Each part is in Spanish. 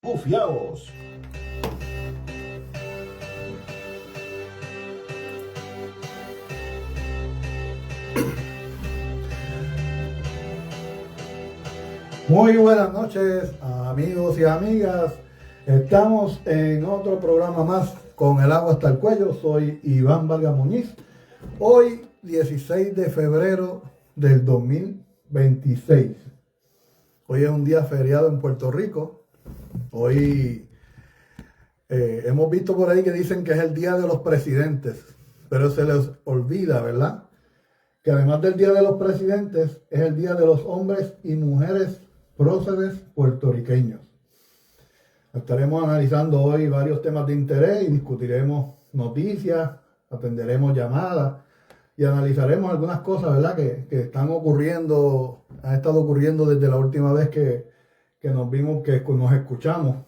Bufiaos. Muy buenas noches, amigos y amigas. Estamos en otro programa más con el agua hasta el cuello. Soy Iván Vargas Muñiz. Hoy, 16 de febrero del 2026. Hoy es un día feriado en Puerto Rico. Hoy hemos visto por ahí que dicen que es el día de los presidentes, pero se les olvida, ¿verdad? Que además del día de los presidentes, es el día de los hombres y mujeres próceres puertorriqueños. Estaremos analizando hoy varios temas de interés y discutiremos noticias, atenderemos llamadas y analizaremos algunas cosas, ¿verdad? Que están ocurriendo, han estado ocurriendo desde la última vez que nos vimos, que nos escuchamos,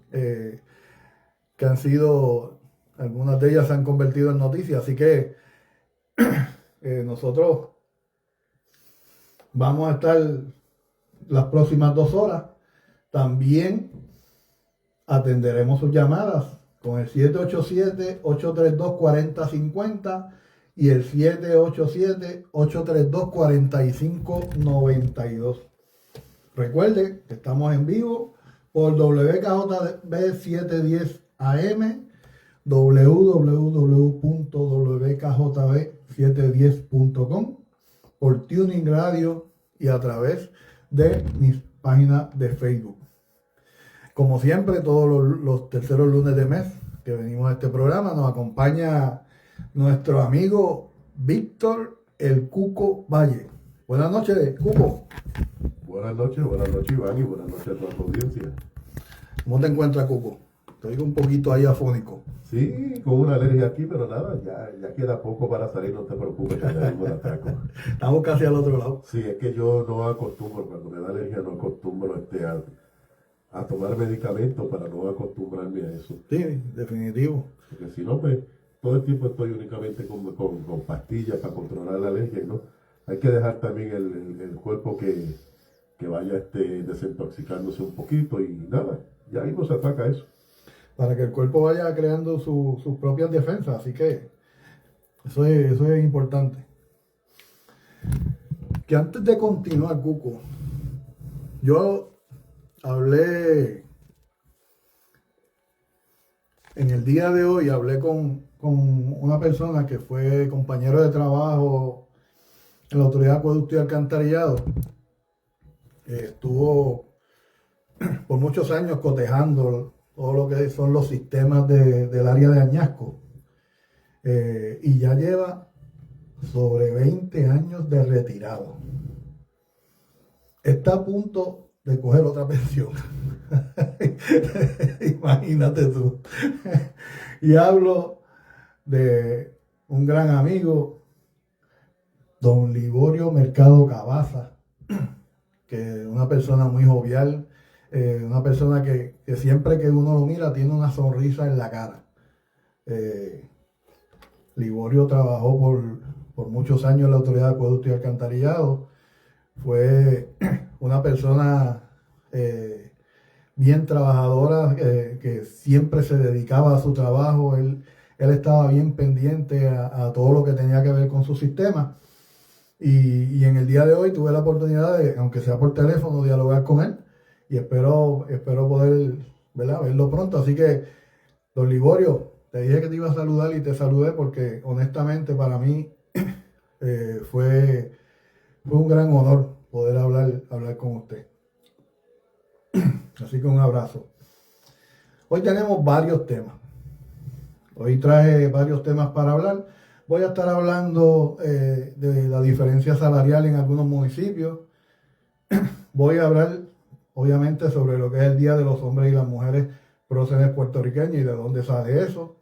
que han sido, algunas de ellas se han convertido en noticias, así que nosotros vamos a estar las próximas 2 horas. También atenderemos sus llamadas con el 787-832-4050 y el 787-832-4592. Recuerde que estamos en vivo por WKJB 710 AM, www.wkjb710.com, por Tuning Radio y a través de mis páginas de Facebook. Como siempre, todos los terceros lunes de mes que venimos a este programa, nos acompaña nuestro amigo Víctor el Cuco Valle. Buenas noches, Cuco. Buenas noches, Iván, y buenas noches a toda tu audiencia. ¿Cómo te encuentras, Cuco? Estoy un poquito ahí afónico. Sí, con una alergia aquí, pero nada, ya queda poco para salir, no te preocupes, que te digo un atraco. Estamos casi al otro lado. Sí, es que yo no acostumbro, cuando me da alergia no acostumbro a tomar medicamentos para no acostumbrarme a eso. Sí, definitivo. Porque si no, pues todo el tiempo estoy únicamente con pastillas para controlar la alergia, ¿no? Hay que dejar también el cuerpo que vaya desintoxicándose un poquito y nada, ya ahí nos ataca eso. Para que el cuerpo vaya creando sus propias defensas, así que eso es importante. Que antes de continuar, Cuco, yo hablé en el día de hoy, hablé con una persona que fue compañero de trabajo en la Autoridad de Acueducto y Alcantarillado. Estuvo por muchos años cotejando todo lo que son los sistemas del área de Añasco, y ya lleva sobre 20 años de retirado. Está a punto de coger otra pensión. Imagínate tú. Y hablo de un gran amigo, don Liborio Mercado Cabaza, que es una persona muy jovial, una persona que siempre que uno lo mira tiene una sonrisa en la cara. Liborio trabajó por muchos años en la Autoridad de Acueducto y Alcantarillado. Fue una persona bien trabajadora, que siempre se dedicaba a su trabajo. Él estaba bien pendiente a todo lo que tenía que ver con su sistema. Y en el día de hoy tuve la oportunidad de, aunque sea por teléfono, dialogar con él. Y espero poder, ¿verdad?, verlo pronto. Así que, don Liborio, te dije que te iba a saludar y te saludé porque honestamente para mí fue un gran honor poder hablar con usted. Así que un abrazo. Hoy tenemos varios temas. Hoy traje varios temas para hablar. Voy a estar hablando de la diferencia salarial en algunos municipios. Voy a hablar, obviamente, sobre lo que es el Día de los Hombres y las Mujeres Próceres Puertorriqueños y de dónde sale eso.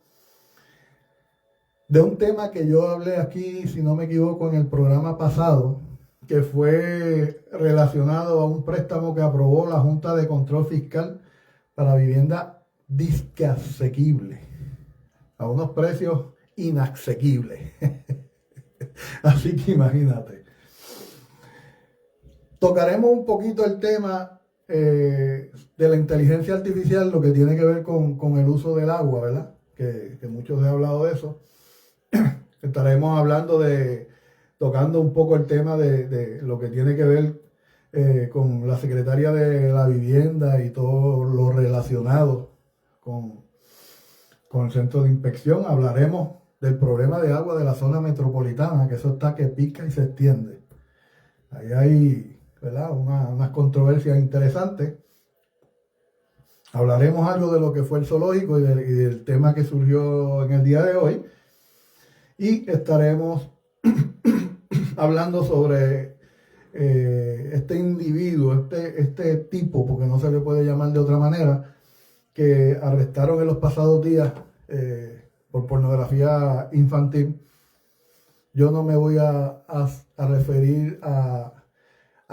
De un tema que yo hablé aquí, si no me equivoco, en el programa pasado, que fue relacionado a un préstamo que aprobó la Junta de Control Fiscal para vivienda disque asequible, a unos precios inasequibles. Así que imagínate. Tocaremos un poquito el tema de la inteligencia artificial, lo que tiene que ver con el uso del agua, ¿verdad? Que muchos han hablado de eso. Estaremos hablando tocando un poco el tema de lo que tiene que ver con la Secretaría de la Vivienda y todo lo relacionado con el centro de inspección. Hablaremos del problema de agua de la zona metropolitana, que eso está que pica y se extiende. Ahí hay, ¿verdad?, unas controversias interesantes. Hablaremos algo de lo que fue el zoológico y del tema que surgió en el día de hoy. Y estaremos hablando sobre este individuo, este tipo, porque no se le puede llamar de otra manera, que arrestaron en los pasados días por pornografía infantil. Yo no me voy a referir a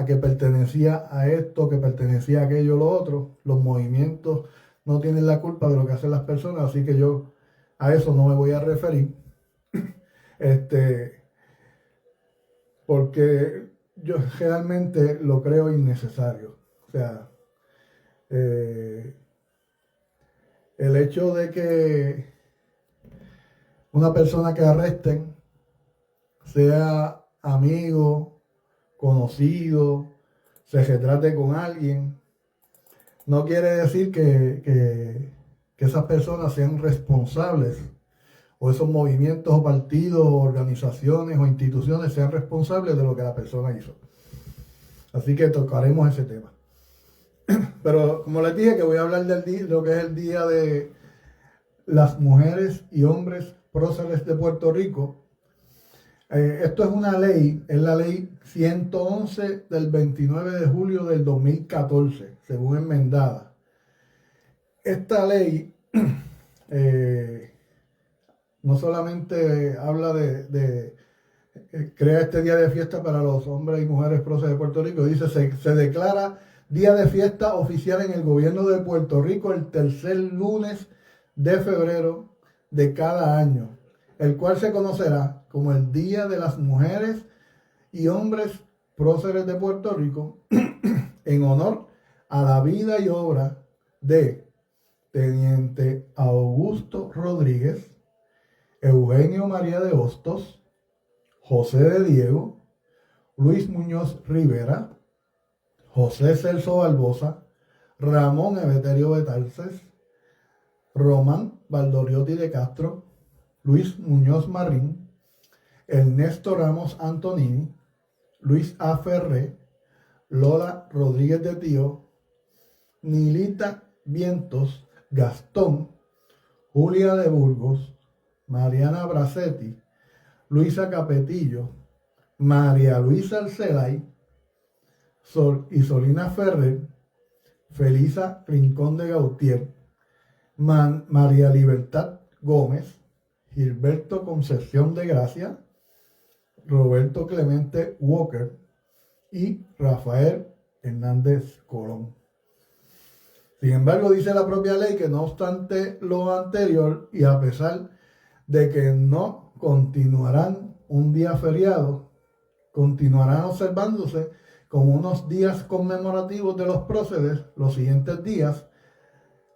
que pertenecía a esto, que pertenecía a aquello, lo otro. Los movimientos no tienen la culpa de lo que hacen las personas, así que yo a eso no me voy a referir. Porque yo realmente lo creo innecesario. O sea, el hecho de que una persona que arresten sea amigo, conocido, se retrate con alguien, no quiere decir que esas personas sean responsables, o esos movimientos o partidos o organizaciones o instituciones sean responsables de lo que la persona hizo. Así que tocaremos ese tema. Pero como les dije, que voy a hablar de lo que es el Día de las Mujeres y Hombres Próceres de Puerto Rico. Esto es una ley, es la ley 111 del 29 de julio del 2014, según enmendada. Esta ley no solamente habla de crea este día de fiesta para los hombres y mujeres próceres de Puerto Rico, dice, se declara día de fiesta oficial en el gobierno de Puerto Rico el tercer lunes de febrero de cada año, el cual se conocerá como el Día de las Mujeres y Hombres Próceres de Puerto Rico, en honor a la vida y obra de Teniente Augusto Rodríguez, Eugenio María de Hostos, José de Diego, Luis Muñoz Rivera, José Celso Barbosa, Ramón Emeterio Betances, Román Valdoriotti de Castro, Luis Muñoz Marín, Ernesto Ramos Antonini, Luis A. Ferré, Lola Rodríguez de Tío, Nilita Vientos, Gastón, Julia de Burgos, Mariana Bracetti, Luisa Capetillo, María Luisa Arcelay, Isolina Ferrer, Felisa Rincón de Gautier, María Libertad Gómez, Gilberto Concepción de Gracia, Roberto Clemente Walker y Rafael Hernández Colón. Sin embargo, dice la propia ley que no obstante lo anterior y a pesar de que no continuarán un día feriado, continuarán observándose como unos días conmemorativos de los próceres. Los siguientes días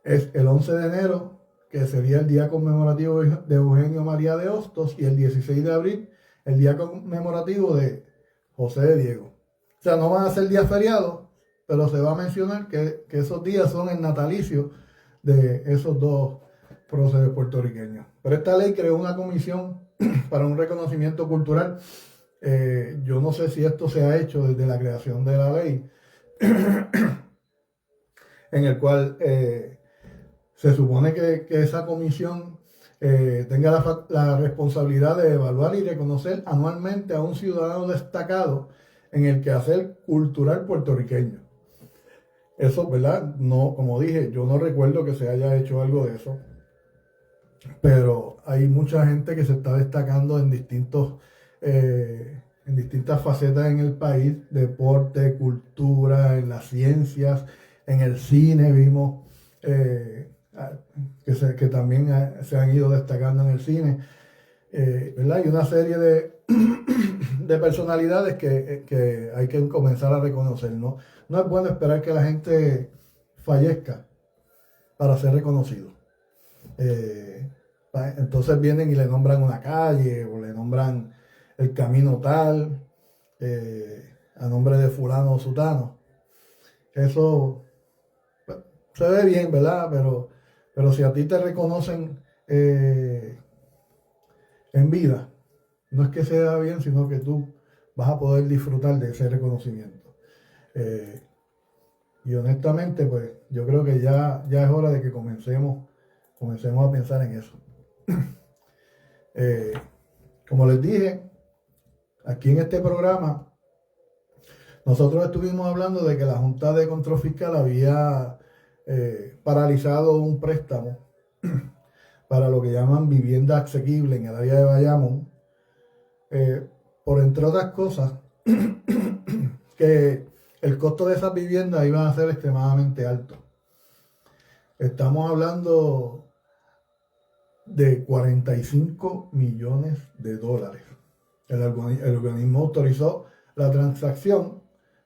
es el 11 de enero, que sería el día conmemorativo de Eugenio María de Hostos, y el 16 de abril, el día conmemorativo de José de Diego. O sea, no van a ser días feriados, pero se va a mencionar que esos días son el natalicio de esos dos próceres puertorriqueños. Pero esta ley creó una comisión para un reconocimiento cultural. Yo no sé si esto se ha hecho desde la creación de la ley, en el cual se supone que esa comisión tenga la responsabilidad de evaluar y reconocer anualmente a un ciudadano destacado en el quehacer cultural puertorriqueño. Eso, ¿verdad? No, como dije, yo no recuerdo que se haya hecho algo de eso, pero hay mucha gente que se está destacando en distintas facetas en el país: deporte, cultura, en las ciencias, en el cine. Vimos que también se han ido destacando en el cine, ¿verdad? Y una serie de personalidades que hay que comenzar a reconocer, ¿no? No es bueno esperar que la gente fallezca para ser reconocido. Entonces vienen y le nombran una calle o le nombran el camino tal, a nombre de fulano o sutano. Eso pues, se ve bien, ¿verdad? Pero si a ti te reconocen en vida, no es que sea bien, sino que tú vas a poder disfrutar de ese reconocimiento. Y honestamente, pues yo creo que ya es hora de que comencemos a pensar en eso. Como les dije, aquí en este programa, nosotros estuvimos hablando de que la Junta de Control Fiscal había paralizado un préstamo para lo que llaman vivienda asequible en el área de Bayamón, por entre otras cosas, que el costo de esas viviendas iba a ser extremadamente alto. Estamos hablando de 45 millones de dólares. El organismo autorizó la transacción,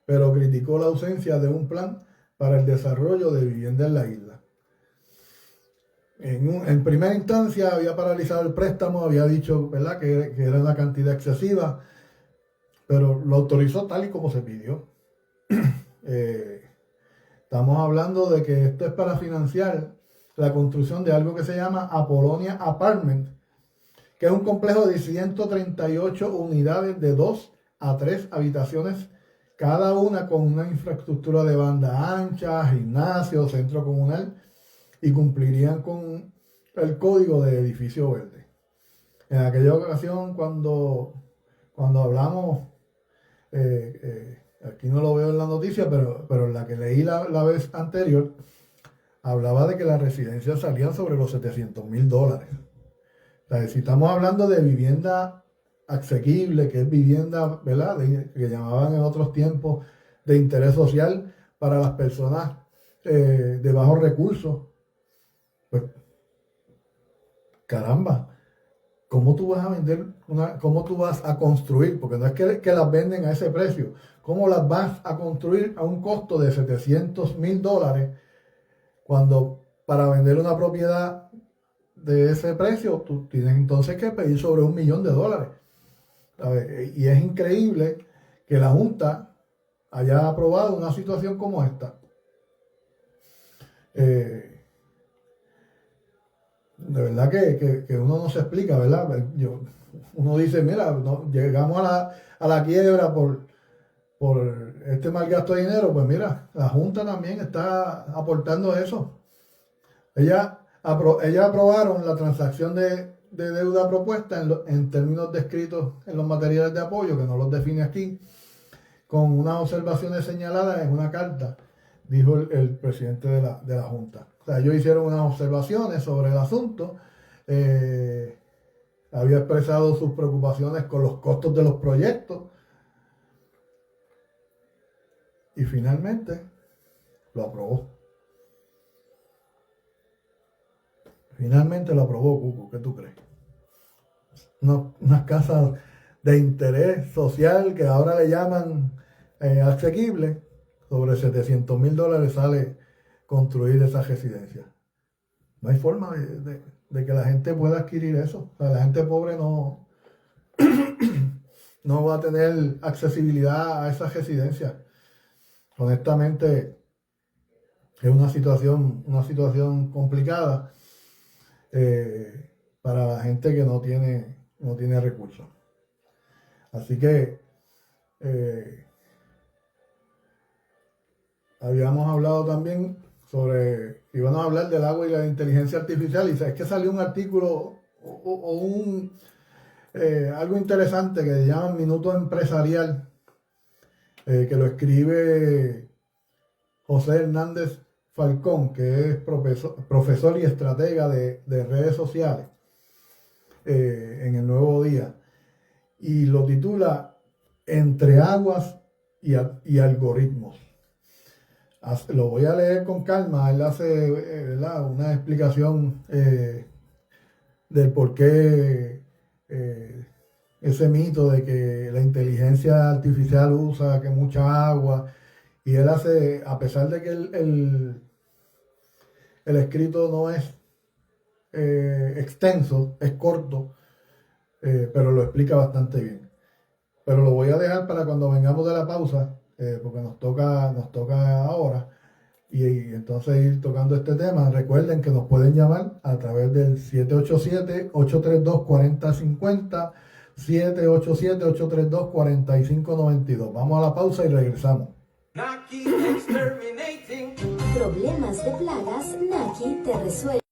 pero criticó la ausencia de un plan para el desarrollo de vivienda en la isla. En primera instancia había paralizado el préstamo, había dicho, ¿verdad?, que era una cantidad excesiva, pero lo autorizó tal y como se pidió. Estamos hablando de que esto es para financiar la construcción de algo que se llama Apollonia Apartment, que es un complejo de 138 unidades de 2 a 3 habitaciones, cada una con una infraestructura de banda ancha, gimnasio, centro comunal, y cumplirían con el código de edificio verde. En aquella ocasión, cuando hablamos, aquí no lo veo en la noticia, pero en la que leí la vez anterior, hablaba de que las residencias salían sobre los $700,000. O sea, si estamos hablando de vivienda asequible, que es vivienda, ¿verdad?, que llamaban en otros tiempos de interés social para las personas de bajos recursos, pues caramba, ¿cómo tú vas a vender cómo tú vas a construir? Porque no es que las venden a ese precio. ¿Cómo las vas a construir a un costo de $700,000 cuando para vender una propiedad de ese precio tú tienes entonces que pedir sobre $1 millón? ¿Sabes? Y es increíble que la Junta haya aprobado una situación como esta. De verdad que uno no se explica, ¿verdad? Uno dice, mira, llegamos a la quiebra por este mal gasto de dinero. Pues mira, la Junta también está aportando eso. Ellas aprobaron la transacción de deuda propuesta en términos descritos en los materiales de apoyo, que no los define aquí, con unas observaciones señaladas en una carta, dijo el presidente de la Junta. O sea, ellos hicieron unas observaciones sobre el asunto, había expresado sus preocupaciones con los costos de los proyectos y finalmente lo aprobó. Finalmente lo aprobó, Cuco. ¿Qué tú crees? Unas casas de interés social que ahora le llaman asequible, sobre $700,000 sale construir esa residencia. No hay forma de que la gente pueda adquirir eso. O sea, la gente pobre no va a tener accesibilidad a esa residencia. Honestamente, es una situación complicada para la gente que no tiene recursos. Así que habíamos hablado también sobre, íbamos a hablar del agua y la inteligencia artificial, y es que salió un artículo o algo interesante que se llama Minuto Empresarial, que lo escribe José Hernández Falcón, que es profesor y estratega de redes sociales en El Nuevo Día, y lo titula Entre aguas y algoritmos. Lo voy a leer con calma. Él hace una explicación del por qué ese mito de que la inteligencia artificial usa que mucha agua y él hace, a pesar de que el escrito no es extenso, es corto, pero lo explica bastante bien. Pero lo voy a dejar para cuando vengamos de la pausa, porque nos toca ahora. Y entonces ir tocando este tema. Recuerden que nos pueden llamar a través del 787-832-4050, 787-832-4592. Vamos a la pausa y regresamos. Problemas de plagas, Naki te resuelve.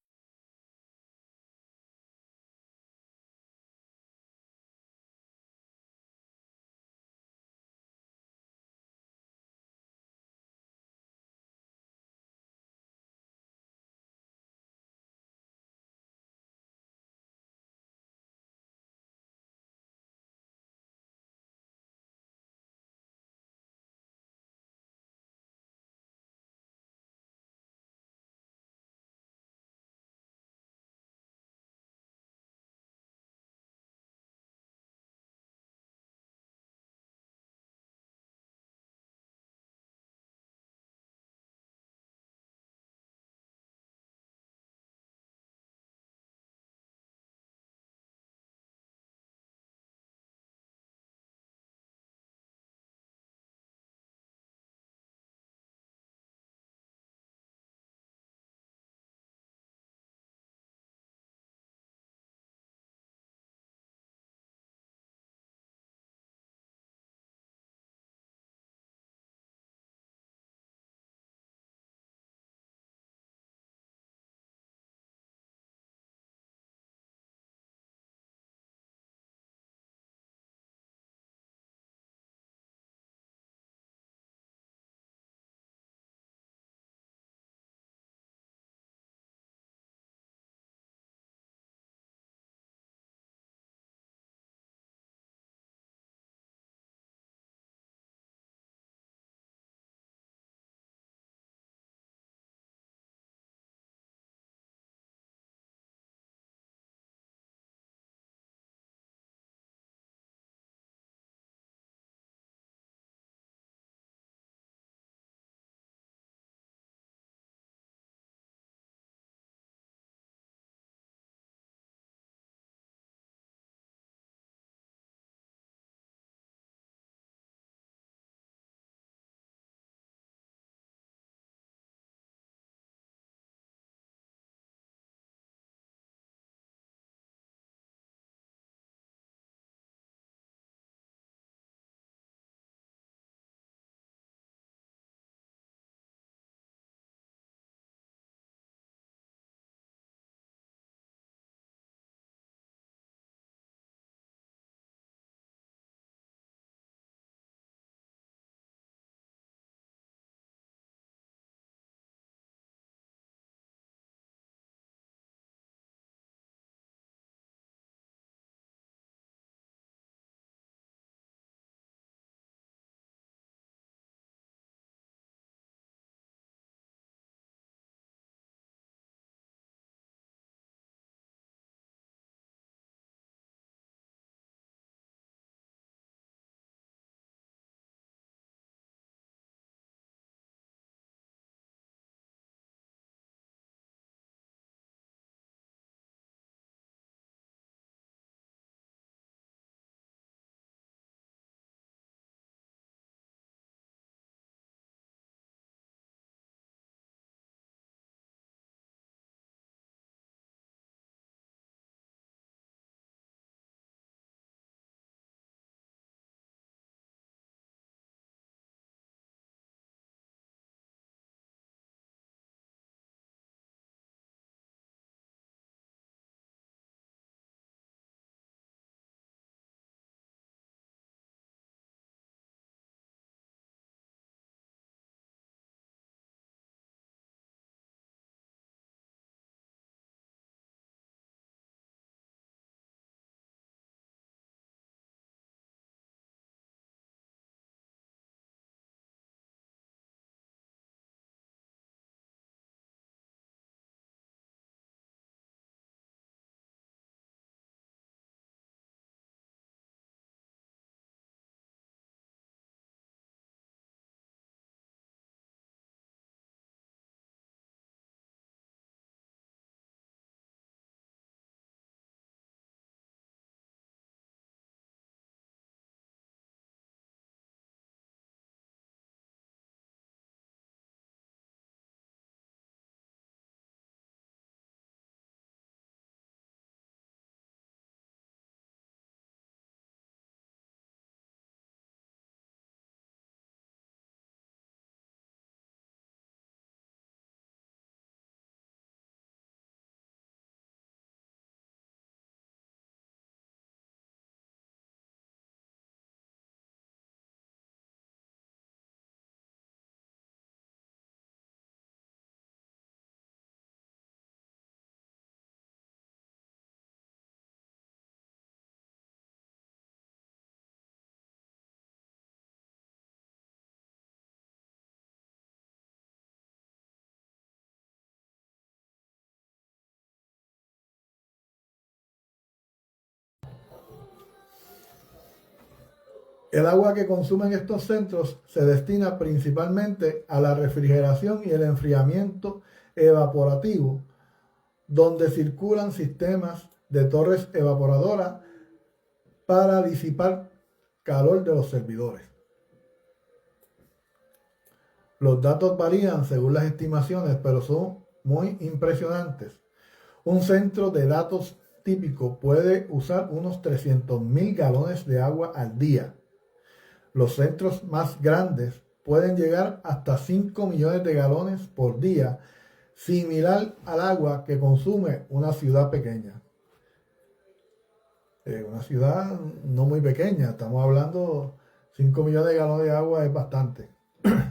El agua que consumen estos centros se destina principalmente a la refrigeración y el enfriamiento evaporativo, donde circulan sistemas de torres evaporadoras para disipar calor de los servidores. Los datos varían según las estimaciones, pero son muy impresionantes. Un centro de datos típico puede usar unos 300.000 galones de agua al día. Los centros más grandes pueden llegar hasta 5 millones de galones por día, similar al agua que consume una ciudad pequeña. Una ciudad no muy pequeña, estamos hablando 5 millones de galones de agua es bastante.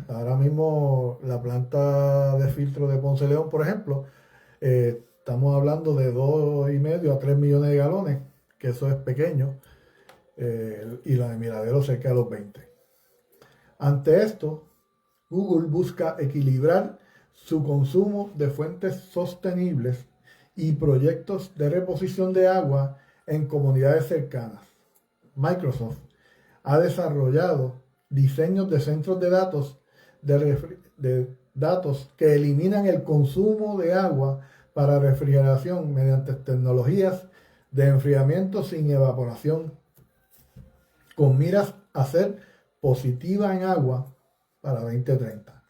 Ahora mismo la planta de filtro de Ponce León, por ejemplo, estamos hablando de 2,5 a 3 millones de galones, que eso es pequeño, y la de Miradero cerca de los 20. Ante esto, Google busca equilibrar su consumo de fuentes sostenibles y proyectos de reposición de agua en comunidades cercanas. Microsoft ha desarrollado diseños de centros de datos que eliminan el consumo de agua para refrigeración mediante tecnologías de enfriamiento sin evaporación, con miras a ser positiva en agua para 2030.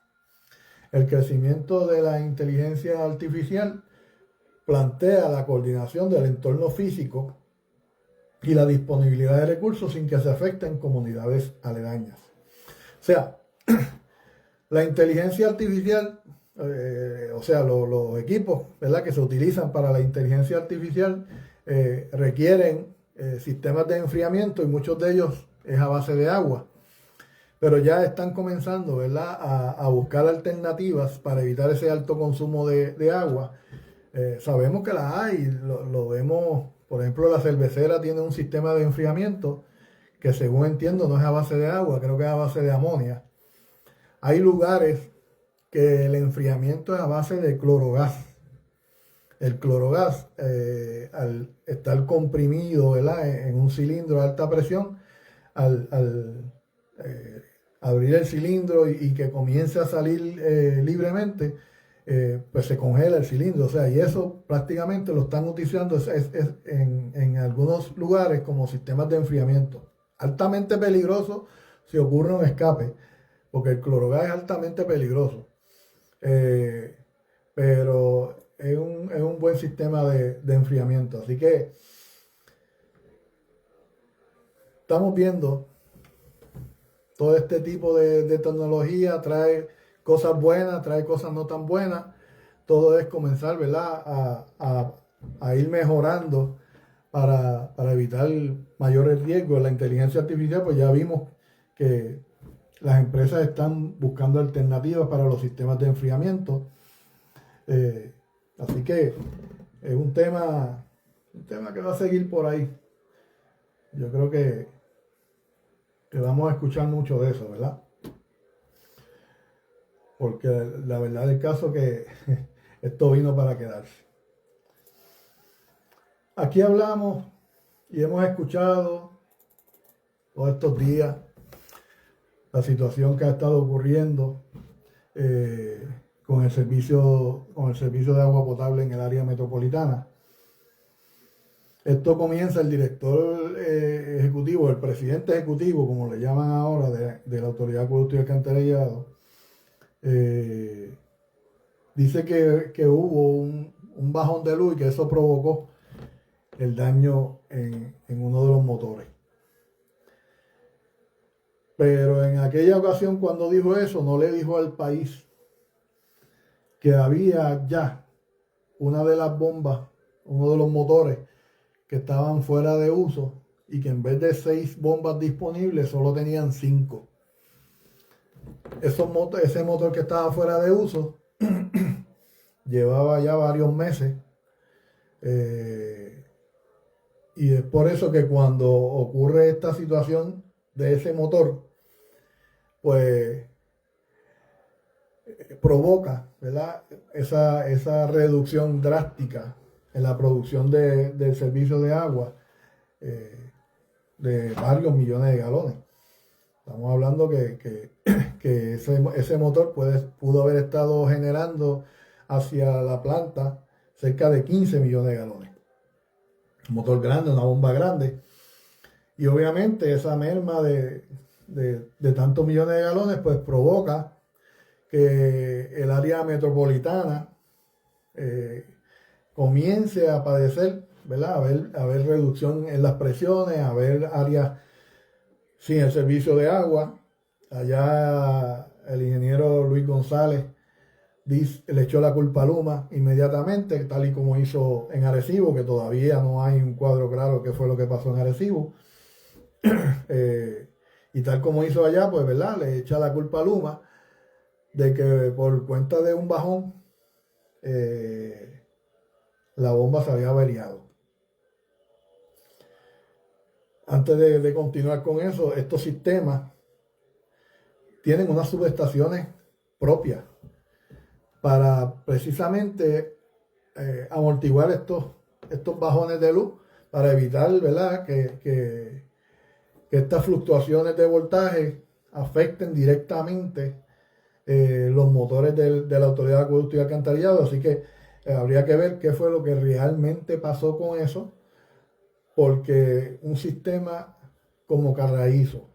El crecimiento de la inteligencia artificial plantea la coordinación del entorno físico y la disponibilidad de recursos sin que se afecten comunidades aledañas. O sea, la inteligencia artificial, los equipos, ¿verdad?, que se utilizan para la inteligencia artificial requieren sistemas de enfriamiento y muchos de ellos es a base de agua. Pero ya están comenzando, ¿verdad?, a buscar alternativas para evitar ese alto consumo de agua. Sabemos que las hay, lo vemos, por ejemplo, la cervecera tiene un sistema de enfriamiento que, según entiendo, no es a base de agua, creo que es a base de amonia. Hay lugares que el enfriamiento es a base de clorogás. El clorogás, al estar comprimido, ¿verdad?, en un cilindro a alta presión, al abrir el cilindro y que comience a salir libremente, pues se congela el cilindro. O sea, y eso prácticamente lo están utilizando en algunos lugares como sistemas de enfriamiento. Altamente peligroso si ocurre un escape, porque el clorogás es altamente peligroso. Pero es un buen sistema de enfriamiento. Así que estamos viendo todo este tipo de tecnología, trae cosas buenas, trae cosas no tan buenas. Todo es comenzar, ¿verdad?, a ir mejorando para evitar mayores riesgos. La inteligencia artificial, pues ya vimos que las empresas están buscando alternativas para los sistemas de enfriamiento. Así que es un tema que va a seguir por ahí. Yo creo que vamos a escuchar mucho de eso, ¿verdad? Porque la verdad del caso es que esto vino para quedarse. Aquí hablamos y hemos escuchado todos estos días la situación que ha estado ocurriendo con el servicio de agua potable en el área metropolitana. Esto comienza el director ejecutivo, el presidente ejecutivo, como le llaman ahora, de la Autoridad de Acueducto y Alcantarillado. Dice que hubo un bajón de luz y que eso provocó el daño en uno de los motores. Pero en aquella ocasión, cuando dijo eso, no le dijo al país que había ya una de las bombas, uno de los motores que estaban fuera de uso y que en vez de 6 bombas disponibles solo tenían 5. Ese motor que estaba fuera de uso llevaba ya varios meses y es por eso que cuando ocurre esta situación de ese motor, pues provoca, ¿verdad?, esa reducción drástica en la producción del servicio de agua de varios millones de galones. Estamos hablando que ese motor pudo haber estado generando hacia la planta cerca de 15 millones de galones. Un motor grande, una bomba grande. Y obviamente esa merma de tantos millones de galones pues provoca que el área metropolitana comience a padecer, ¿verdad? A ver reducción en las presiones, a ver áreas sin el servicio de agua. Allá el ingeniero Luis González le echó la culpa a Luma inmediatamente, tal y como hizo en Arecibo, que todavía no hay un cuadro claro qué fue lo que pasó en Arecibo. Y tal como hizo allá, pues, ¿verdad? Le echa la culpa a Luma de que por cuenta de un bajón la bomba se había averiado. Antes de continuar con eso, estos sistemas tienen unas subestaciones propias para precisamente amortiguar estos bajones de luz, para evitar, ¿verdad?, que estas fluctuaciones de voltaje afecten directamente los motores de la Autoridad de Acueducto y Alcantarillado. Así que habría que ver qué fue lo que realmente pasó con eso, porque un sistema como Carraízo,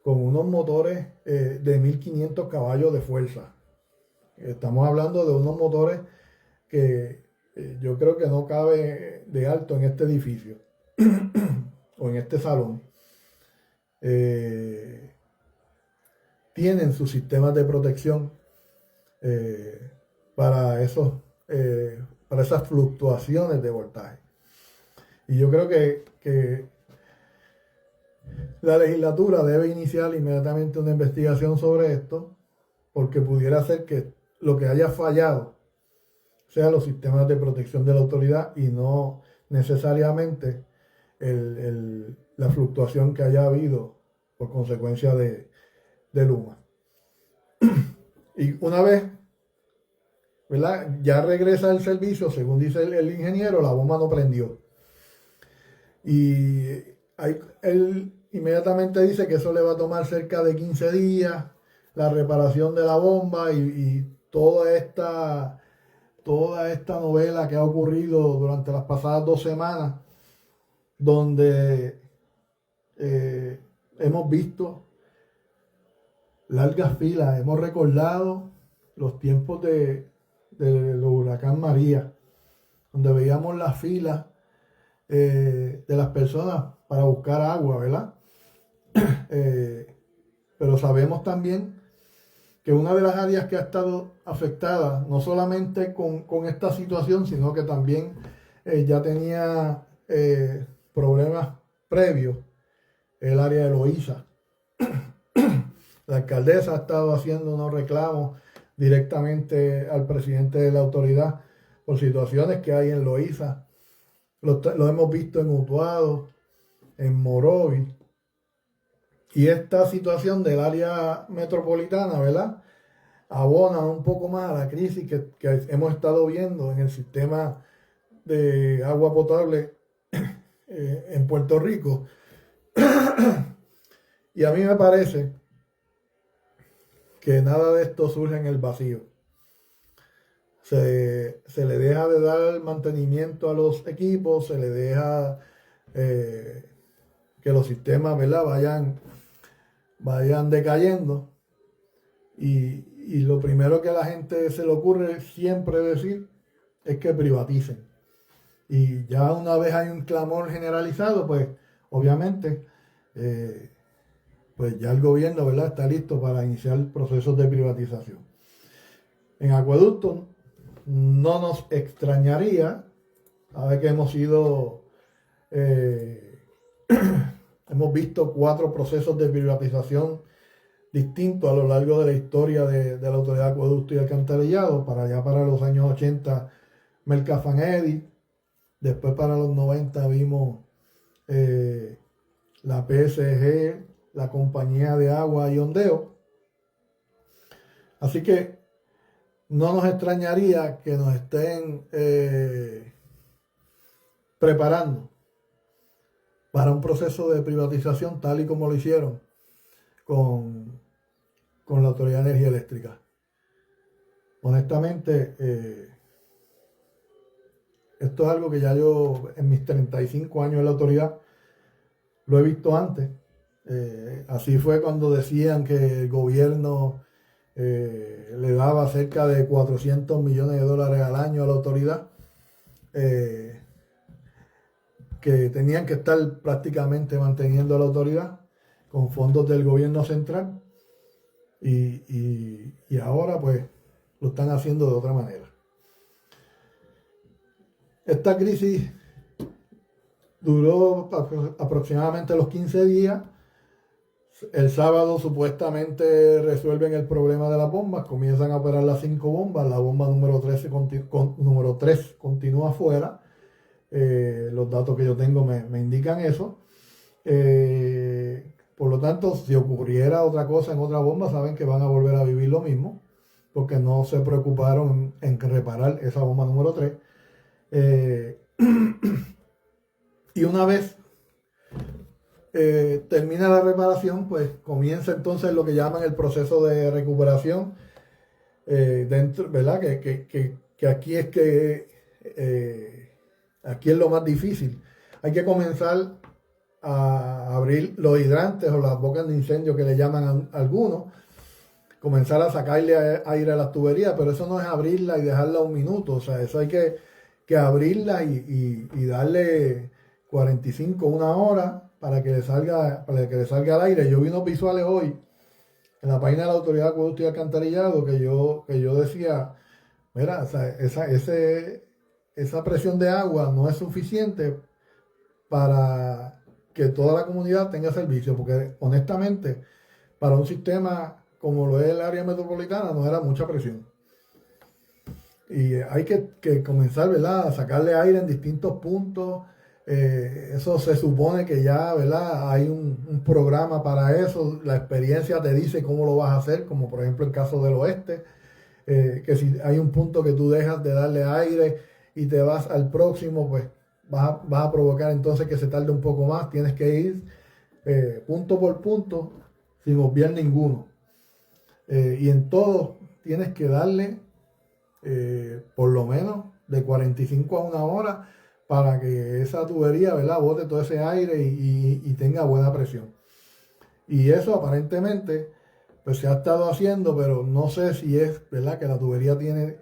con unos motores de 1500 caballos de fuerza, estamos hablando de unos motores que yo creo que no cabe de alto en este edificio o en este salón. Tienen sus sistemas de protección para esas fluctuaciones de voltaje. Y yo creo que la legislatura debe iniciar inmediatamente una investigación sobre esto, porque pudiera ser que lo que haya fallado sean los sistemas de protección de la autoridad y no necesariamente la fluctuación que haya habido por consecuencia de Luma. Y una vez, ¿verdad?, ya regresa el servicio, según dice el ingeniero, la bomba no prendió. Y él inmediatamente dice que eso le va a tomar cerca de 15 días, la reparación de la bomba y toda esta novela que ha ocurrido durante las pasadas 2 semanas, donde hemos visto largas filas, hemos recordado los tiempos del huracán María, donde veíamos las filas de las personas para buscar agua, ¿verdad? Pero sabemos también que una de las áreas que ha estado afectada, no solamente con esta situación, sino que también ya tenía problemas previos, el área de Loíza. La alcaldesa ha estado haciendo unos reclamos directamente al presidente de la autoridad por situaciones que hay en Loíza. Lo hemos visto en Utuado, en Morovi. Y esta situación del área metropolitana, ¿verdad?, abona un poco más a la crisis que hemos estado viendo en el sistema de agua potable en Puerto Rico. Y a mí me parece que nada de esto surge en el vacío. Se le deja de dar mantenimiento a los equipos, se le deja que los sistemas, ¿verdad?, vayan decayendo. Y lo primero que a la gente se le ocurre siempre decir es que privaticen. Y ya una vez hay un clamor generalizado, pues obviamente pues ya el gobierno, ¿verdad?, está listo para iniciar procesos de privatización. En acueducto no nos extrañaría, a ver que hemos visto 4 procesos de privatización distintos a lo largo de la historia de la Autoridad de Acueducto y Alcantarillado. Para los años 80, Melcafan Eddy. Después para los 90 vimos la PSG, la Compañía de Agua y Ondeo. Así que no nos extrañaría que nos estén preparando para un proceso de privatización tal y como lo hicieron con la Autoridad de Energía Eléctrica. Honestamente, esto es algo que ya yo en mis 35 años en la autoridad lo he visto antes. Así fue cuando decían que el gobierno le daba cerca de 400 millones de dólares al año a la autoridad, que tenían que estar prácticamente manteniendo a la autoridad con fondos del gobierno central, y ahora pues lo están haciendo de otra manera. Esta crisis duró aproximadamente los 15 días. El sábado supuestamente resuelven el problema de las bombas, comienzan a operar las 5 bombas, la bomba número 3 continúa afuera. Los datos que yo tengo me indican eso. Por lo tanto, si ocurriera otra cosa en otra bomba, saben que van a volver a vivir lo mismo, porque no se preocuparon en reparar esa bomba número 3. Y una vez termina la reparación, pues comienza entonces lo que llaman el proceso de recuperación, dentro, ¿verdad? Que aquí es aquí es lo más difícil. Hay que comenzar a abrir los hidrantes o las bocas de incendio que le llaman a algunos, comenzar a sacarle aire a las tuberías, pero eso no es abrirla y dejarla un minuto. O sea, eso hay que abrirla y darle 45, una hora para que le salga el aire. Yo vi unos visuales hoy en la página de la Autoridad de Acueducto y Alcantarillado que yo decía, mira, o sea, esa presión de agua no es suficiente para que toda la comunidad tenga servicio, porque honestamente para un sistema como lo es el área metropolitana no era mucha presión. Y hay que comenzar, ¿verdad?, a sacarle aire en distintos puntos. Eso se supone que ya, ¿verdad?, hay un programa para eso. La experiencia te dice cómo lo vas a hacer, como por ejemplo el caso del oeste, que si hay un punto que tú dejas de darle aire y te vas al próximo, pues vas a provocar entonces que se tarde un poco más. Tienes que ir punto por punto sin obviar ninguno. Y en todo tienes que darle por lo menos de 45 a una hora para que esa tubería, ¿verdad?, bote todo ese aire y tenga buena presión. Y eso aparentemente pues se ha estado haciendo, pero no sé si es, ¿verdad?, que la tubería tiene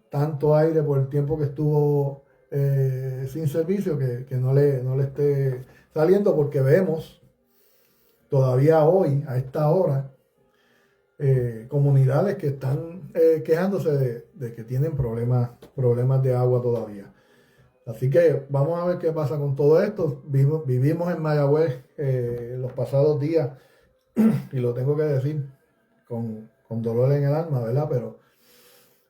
tanto aire por el tiempo que estuvo sin servicio que no le esté saliendo, porque vemos todavía hoy, a esta hora, comunidades que están quejándose de que tienen problemas de agua todavía. Así que vamos a ver qué pasa con todo esto. Vivimos en Mayagüez los pasados días, y lo tengo que decir con dolor en el alma, ¿verdad? Pero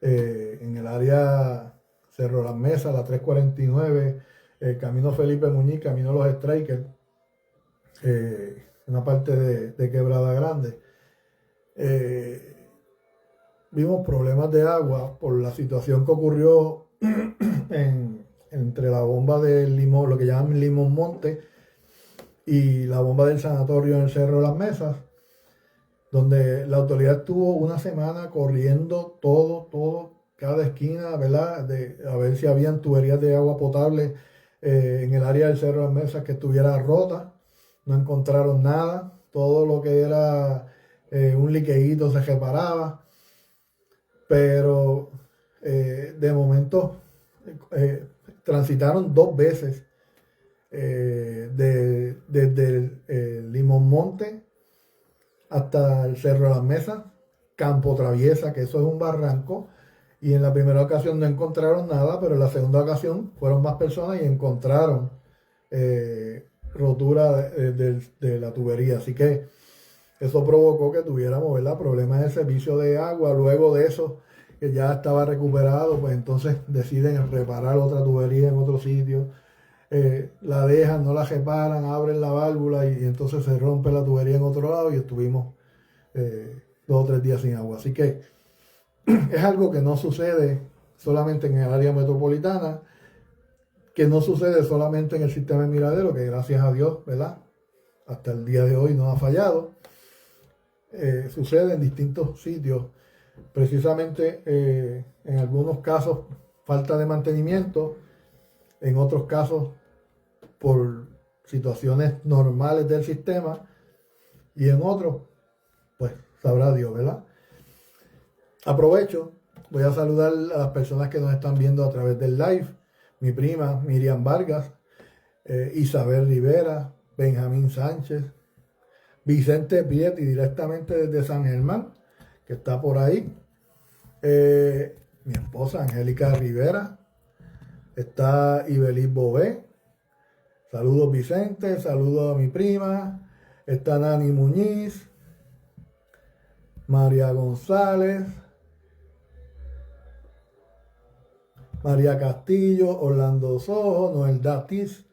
en el área Cerro Las Mesas, la 349, Camino Felipe Muñiz, Camino Los Strikers, una parte de Quebrada Grande, vimos problemas de agua por la situación que ocurrió entre la bomba del Limón, lo que llaman Limón Monte, y la bomba del sanatorio en el Cerro Las Mesas, donde la autoridad estuvo una semana corriendo todo, cada esquina, ¿verdad?, a ver si habían tuberías de agua potable en el área del Cerro Las Mesas que estuviera rota. No encontraron nada. Todo lo que era un liqueíto se reparaba, pero de momento transitaron 2 veces desde el Limón Monte hasta el Cerro de las Mesas, Campo Traviesa, que eso es un barranco, y en la primera ocasión no encontraron nada, pero en la segunda ocasión fueron más personas y encontraron rotura de la tubería. Así que eso provocó que tuviéramos, ¿verdad?, problemas de servicio de agua. Luego de eso, que ya estaba recuperado, pues entonces deciden reparar otra tubería en otro sitio. La dejan, no la reparan, abren la válvula y entonces se rompe la tubería en otro lado y estuvimos 2 o 3 días sin agua. Así que es algo que no sucede solamente en el área metropolitana, que no sucede solamente en el sistema de Miradero, que gracias a Dios, ¿verdad?, hasta el día de hoy no ha fallado. sucede en distintos sitios, precisamente en algunos casos falta de mantenimiento, en otros casos por situaciones normales del sistema y en otros, pues sabrá Dios, ¿verdad? Aprovecho, voy a saludar a las personas que nos están viendo a través del live, mi prima Miriam Vargas, Isabel Rivera, Benjamín Sánchez, Vicente Pieti directamente desde San Germán, que está por ahí, mi esposa Angélica Rivera, está Ibelis Bové, saludos Vicente, saludos a mi prima, está Nani Muñiz, María González, María Castillo, Orlando Sojo, Noel Datis,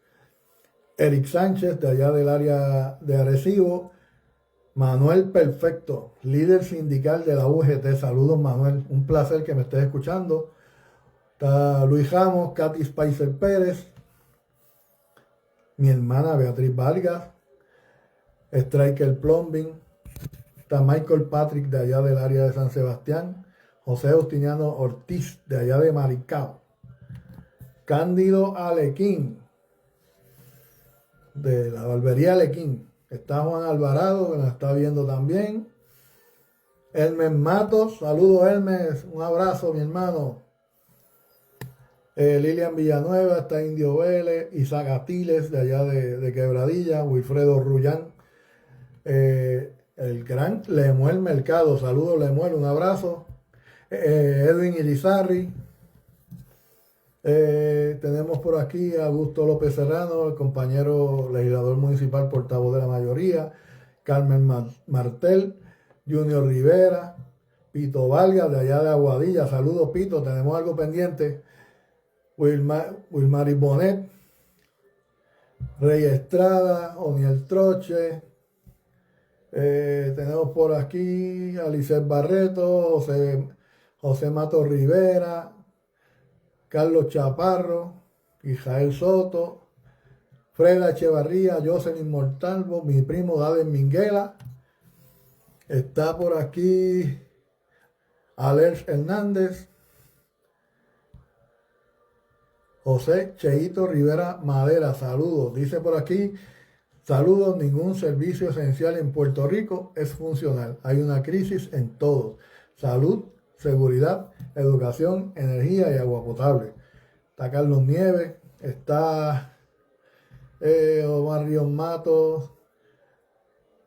Eric Sánchez de allá del área de Arecibo, Manuel Perfecto, líder sindical de la UGT. Saludos Manuel, un placer que me estés escuchando. Está Luis Ramos, Katy Spicer Pérez, mi hermana Beatriz Vargas, Striker Plumbing, está Michael Patrick de allá del área de San Sebastián, José Justiniano Ortiz de allá de Maricao, Cándido Alequín de la barbería Alequín, está Juan Alvarado que nos está viendo también, Hermes Matos, saludos Hermes, un abrazo mi hermano, Lilian Villanueva, está Indio Vélez, Isaac Atiles de allá de Quebradilla, Wilfredo Rullán, el gran Lemuel Mercado, saludos Lemuel, un abrazo, Edwin Irizarry, tenemos por aquí a Augusto López Serrano, el compañero legislador municipal, portavoz de la mayoría, Carmen Martel, Junior Rivera, Pito Vargas de allá de Aguadilla, saludos Pito, tenemos algo pendiente, Wilmary Bonet, Rey Estrada, Oniel Troche, tenemos por aquí a Lisset Barreto, José Mato Rivera, Carlos Chaparro, Israel Soto, Freda Echevarría, Jocelyn Mortalvo, mi primo David Minguela, está por aquí Alex Hernández, José Cheito Rivera Madera, saludos, dice por aquí, saludos, ningún servicio esencial en Puerto Rico es funcional, hay una crisis en todos, salud, seguridad, educación, energía y agua potable. Está Carlos Nieves, está Omar Ríos Matos,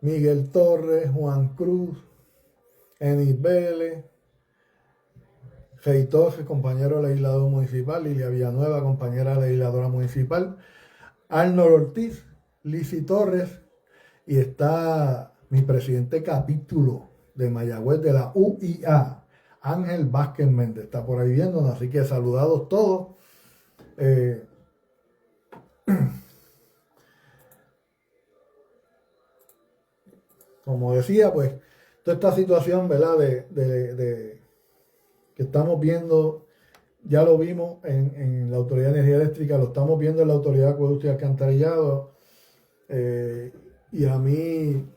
Miguel Torres, Juan Cruz, Enis Vélez, Rey Torres, compañero legislador municipal, Lilia Villanueva, compañera legisladora municipal, Arnold Ortiz, Lizy Torres, y está mi presidente capítulo de Mayagüez de la UIA, Ángel Vázquez Méndez, está por ahí viéndonos, así que saludados todos. Como decía, pues, toda esta situación, ¿verdad? De que estamos viendo, ya lo vimos en la Autoridad de Energía Eléctrica, lo estamos viendo en la Autoridad de Acueducto y Alcantarillado, y a mí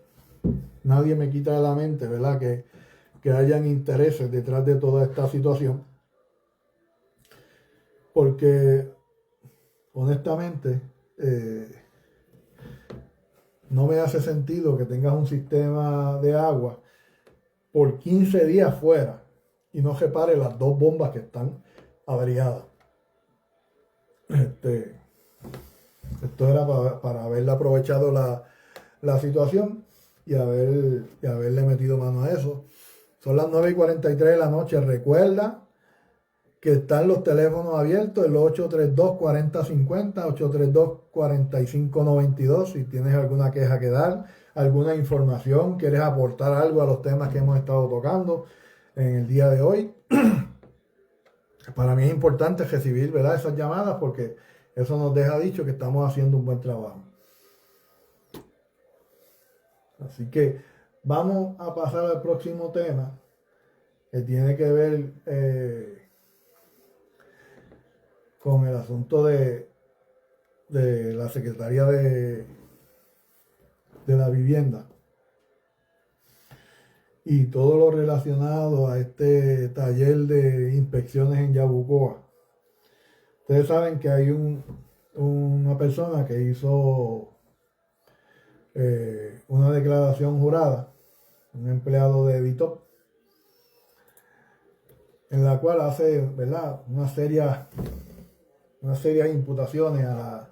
nadie me quita de la mente, ¿verdad? Que hayan intereses detrás de toda esta situación, porque honestamente no me hace sentido que tengas un sistema de agua por 15 días fuera y no repare las dos bombas que están averiadas. Esto era para haberle aprovechado la situación y haberle metido mano a eso. Son las 9:43 de la noche. Recuerda que están los teléfonos abiertos, el 832-4050, 832-4592. Si tienes alguna queja que dar, alguna información, quieres aportar algo a los temas que hemos estado tocando en el día de hoy. Para mí es importante recibir, ¿verdad?, esas llamadas, porque eso nos deja dicho que estamos haciendo un buen trabajo. Así que vamos a pasar al próximo tema, que tiene que ver con el asunto de la Secretaría de la Vivienda. y todo lo relacionado a este taller de inspecciones en Yabucoa. Ustedes saben que hay una persona que hizo una declaración jurada, un empleado de DITOP, en la cual hace, ¿verdad?, una serie de imputaciones a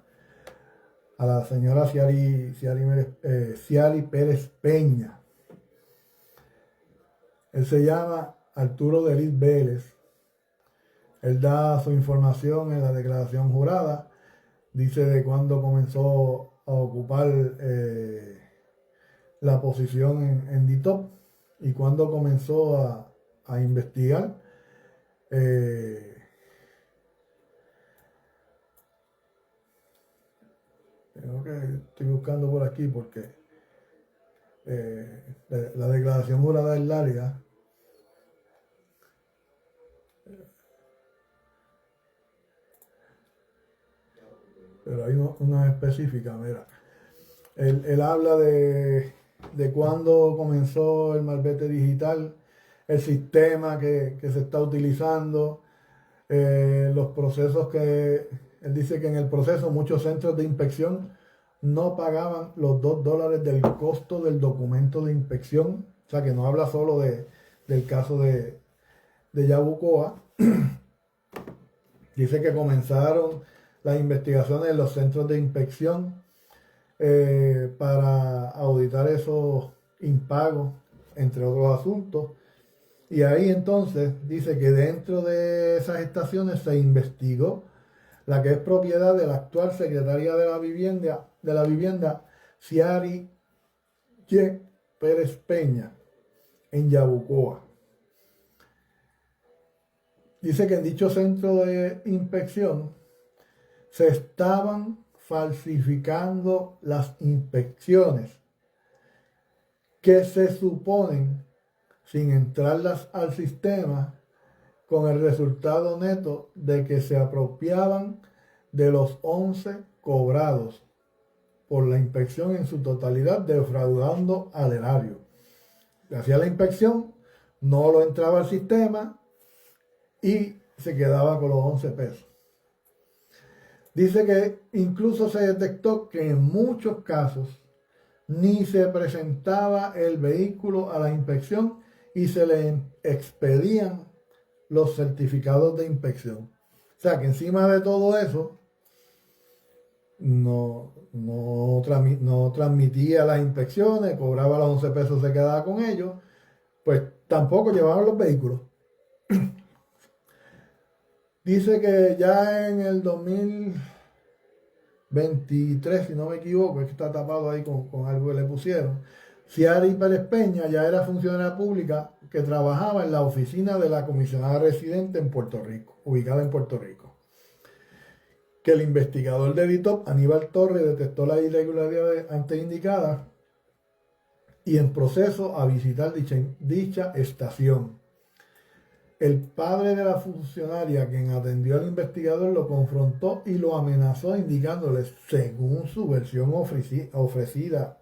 la señora Ciari Pérez Peña. Él se llama Arturo Delis Vélez. Él da su información en la declaración jurada. Dice de cuándo comenzó a ocupar la posición en DITOP y cuándo comenzó a investigar. Estoy buscando por aquí porque la declaración jurada es larga. Pero hay una específica, mira. Él habla de cuándo comenzó el malvete digital, el sistema que se está utilizando, los procesos que... Él dice que en el proceso muchos centros de inspección no pagaban los $2 del costo del documento de inspección. O sea que no habla solo del caso de Yabucoa. Dice que comenzaron las investigaciones en los centros de inspección para auditar esos impagos, entre otros asuntos. Y ahí entonces dice que dentro de esas estaciones se investigó la que es propiedad de la actual secretaria de la vivienda, Ciari Pérez Peña, en Yabucoa. Dice que en dicho centro de inspección se estaban falsificando las inspecciones que se suponen, sin entrarlas al sistema, con el resultado neto de que se apropiaban de los 11 cobrados por la inspección en su totalidad, defraudando al erario. Hacía la inspección, no lo entraba al sistema y se quedaba con los 11 pesos. Dice que incluso se detectó que en muchos casos ni se presentaba el vehículo a la inspección y se le expedían los certificados de inspección. O sea que encima de todo eso no transmitía las inspecciones, cobraba los 11 pesos, se quedaba con ellos, pues tampoco llevaban los vehículos. Dice que ya en el 2023, si no me equivoco, es que está tapado ahí con algo que le pusieron, Ciari Pérez Peña ya era funcionaria pública que trabajaba en la oficina de la comisionada residente en Puerto Rico, ubicada en Puerto Rico. Que el investigador de DITOP, Aníbal Torres, detectó las irregularidades antes indicadas y en proceso a visitar dicha estación. El padre de la funcionaria, quien atendió al investigador, lo confrontó y lo amenazó, indicándole, según su versión ofrecida: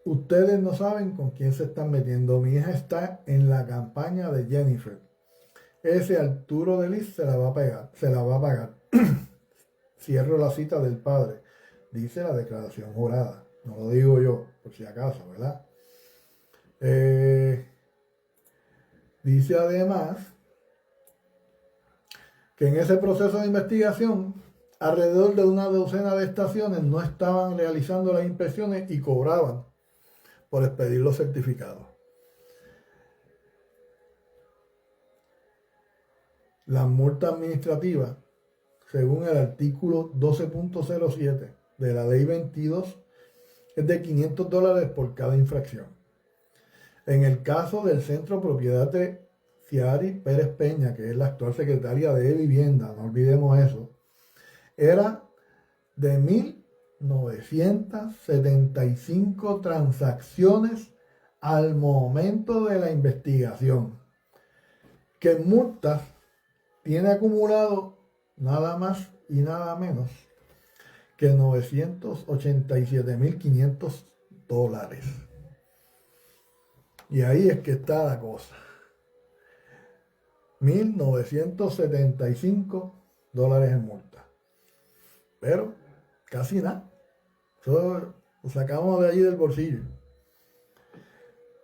ustedes no saben con quién se están metiendo. Mi hija está en la campaña de Jennifer. Ese Arturo Delis se la va a pagar. Cierro la cita del padre. Dice la declaración jurada. No lo digo yo, por si acaso, ¿verdad? Dice además que en ese proceso de investigación, alrededor de una docena de estaciones no estaban realizando las inspecciones y cobraban por expedir los certificados. La multa administrativa, según el artículo 12.07 de la ley 22, es de $500 por cada infracción. En el caso del centro propiedad de Ciari Pérez Peña, que es la actual secretaria de Vivienda, no olvidemos eso, era de 1.975 transacciones al momento de la investigación, que en multas tiene acumulado nada más y nada menos que $987.500. Y ahí es que está la cosa. $1,975 en multa. Pero casi nada. Eso lo sacamos de allí del bolsillo.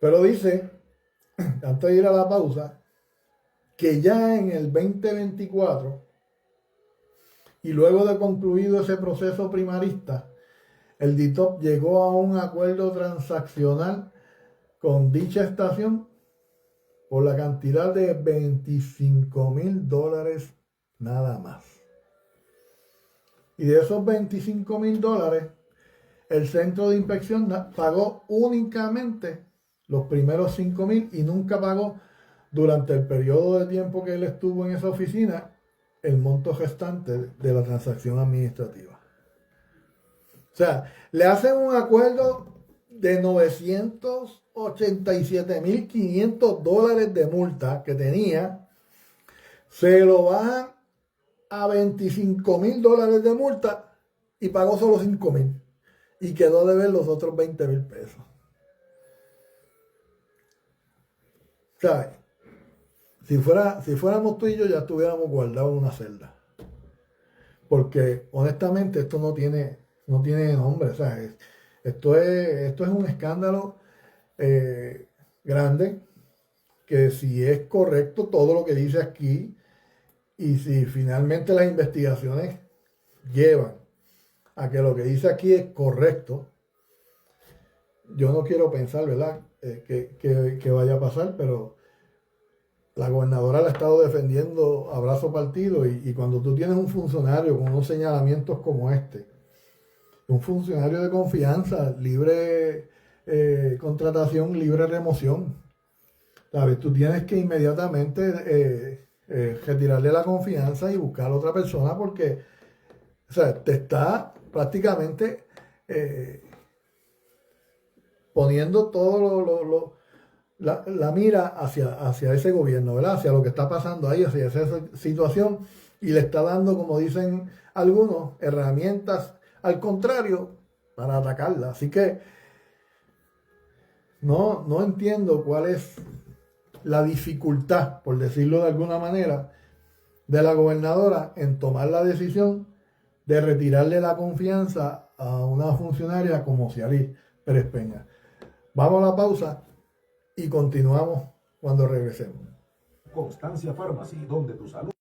Pero dice, antes de ir a la pausa, que ya en el 2024, y luego de concluido ese proceso primarista, el DITOP llegó a un acuerdo transaccional con dicha estación por la cantidad de $25,000 nada más. Y de esos $25,000, el centro de inspección pagó únicamente los primeros 5,000 y nunca pagó durante el periodo de tiempo que él estuvo en esa oficina el monto restante de la transacción administrativa. O sea, le hacen un acuerdo de $987,500 de multa que tenía, se lo bajan a $25,000 de multa y pagó solo 5,000 y quedó de ver los otros 20,000 pesos. ¿Sabes? Si fuéramos tú y yo, ya estuviéramos guardados en una celda. Porque honestamente esto no tiene nombre. ¿Sabes? Esto es un escándalo grande, que si es correcto todo lo que dice aquí y si finalmente las investigaciones llevan a que lo que dice aquí es correcto, yo no quiero pensar, ¿verdad?, que vaya a pasar, pero la gobernadora la ha estado defendiendo a brazo partido y cuando tú tienes un funcionario con unos señalamientos como este, un funcionario de confianza, libre contratación, libre remoción, ¿sabes? Tú tienes que inmediatamente retirarle la confianza y buscar a otra persona porque, o sea, te está prácticamente poniendo todo la mira hacia ese gobierno, ¿verdad? Hacia lo que está pasando ahí, hacia esa situación, y le está dando, como dicen algunos, herramientas al contrario para atacarla. Así que no entiendo cuál es la dificultad, por decirlo de alguna manera, de la gobernadora en tomar la decisión de retirarle la confianza a una funcionaria como Cialis Pérez Peña. Vamos a la pausa y continuamos cuando regresemos. Constancia Pharmacy, donde tu salud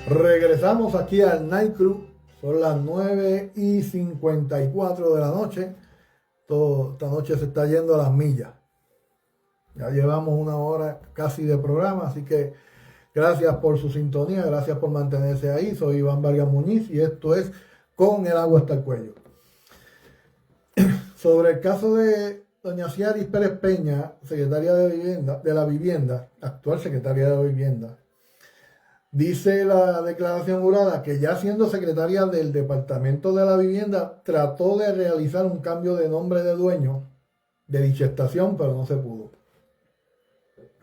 Regresamos aquí al Night Club. Son las 9:54 de la noche. Esta noche se está yendo a las millas. Ya llevamos una hora casi de programa, así que gracias por su sintonía, gracias por mantenerse ahí. Soy Iván Vargas Muñiz y esto es Con el agua hasta el cuello. Sobre el caso de doña Ciaris Pérez Peña, secretaria de la Vivienda, actual secretaria de la Vivienda, dice la declaración jurada que ya siendo secretaria del Departamento de la Vivienda trató de realizar un cambio de nombre de dueño de dicha estación, pero no se pudo.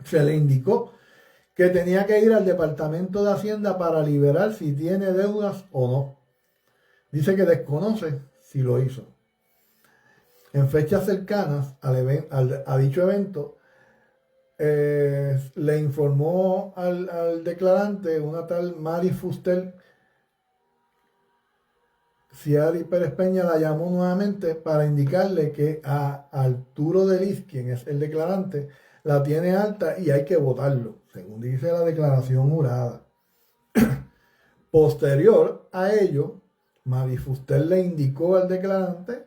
Se le indicó que tenía que ir al Departamento de Hacienda para liberar si tiene deudas o no. Dice que desconoce si lo hizo. En fechas cercanas a dicho evento, le informó al declarante, una tal Mari Fuster, Ciaris Pérez Peña la llamó nuevamente para indicarle que a Arturo Delis, quien es el declarante, la tiene alta y hay que votarlo, según dice la declaración jurada. Posterior a ello, Mari Fuster le indicó al declarante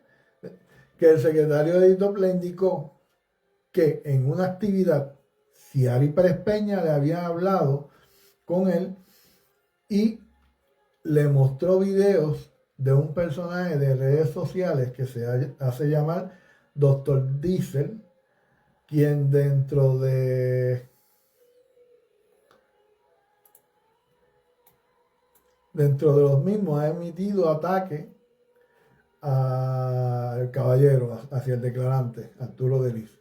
que el secretario de DITOP le indicó que en una actividad Ciaris Pérez Peña le había hablado con él y le mostró videos de un personaje de redes sociales que se hace llamar Dr. Diesel, quien dentro de los mismos ha emitido ataques al caballero, hacia el declarante Arturo Delis,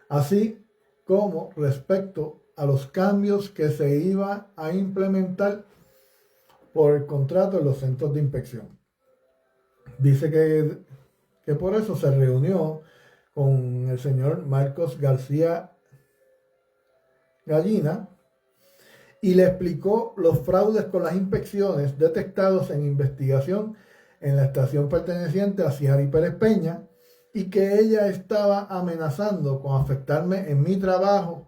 así como respecto a los cambios que se iba a implementar por el contrato en los centros de inspección. Dice que por eso se reunió con el señor Marcos García Gallina y le explicó los fraudes con las inspecciones detectados en investigación en la estación perteneciente a Ciaris Pérez Peña y que ella estaba amenazando con afectarme en mi trabajo,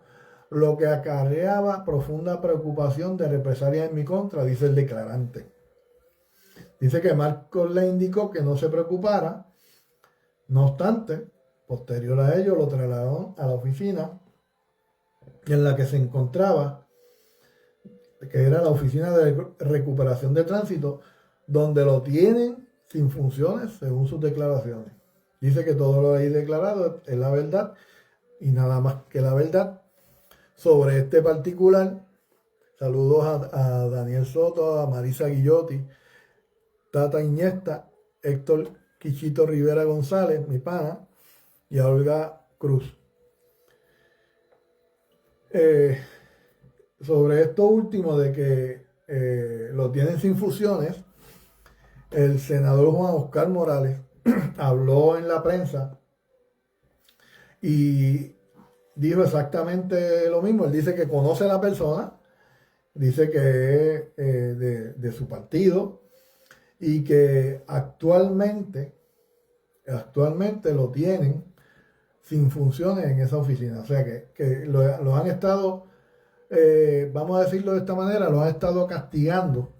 lo que acarreaba profunda preocupación de represalias en mi contra, dice el declarante. Dice que Marcos le indicó que no se preocupara, no obstante, posterior a ello lo trasladaron a la oficina en la que se encontraba, que era la oficina de recuperación de tránsito, donde lo tienen sin funciones según sus declaraciones. Dice que todo lo ahí declarado es la verdad y nada más que la verdad. Sobre este particular, saludos a Daniel Soto, a Marisa Guillotti, Tata Iñesta, Héctor Quichito Rivera González, mi pana, y a Olga Cruz. Sobre esto último de que lo tienen sin funciones, el senador Juan Oscar Morales habló en la prensa y dijo exactamente lo mismo. Él dice que conoce a la persona, dice que es de su partido y que actualmente lo tienen sin funciones en esa oficina. O sea que lo han estado, vamos a decirlo de esta manera, lo han estado castigando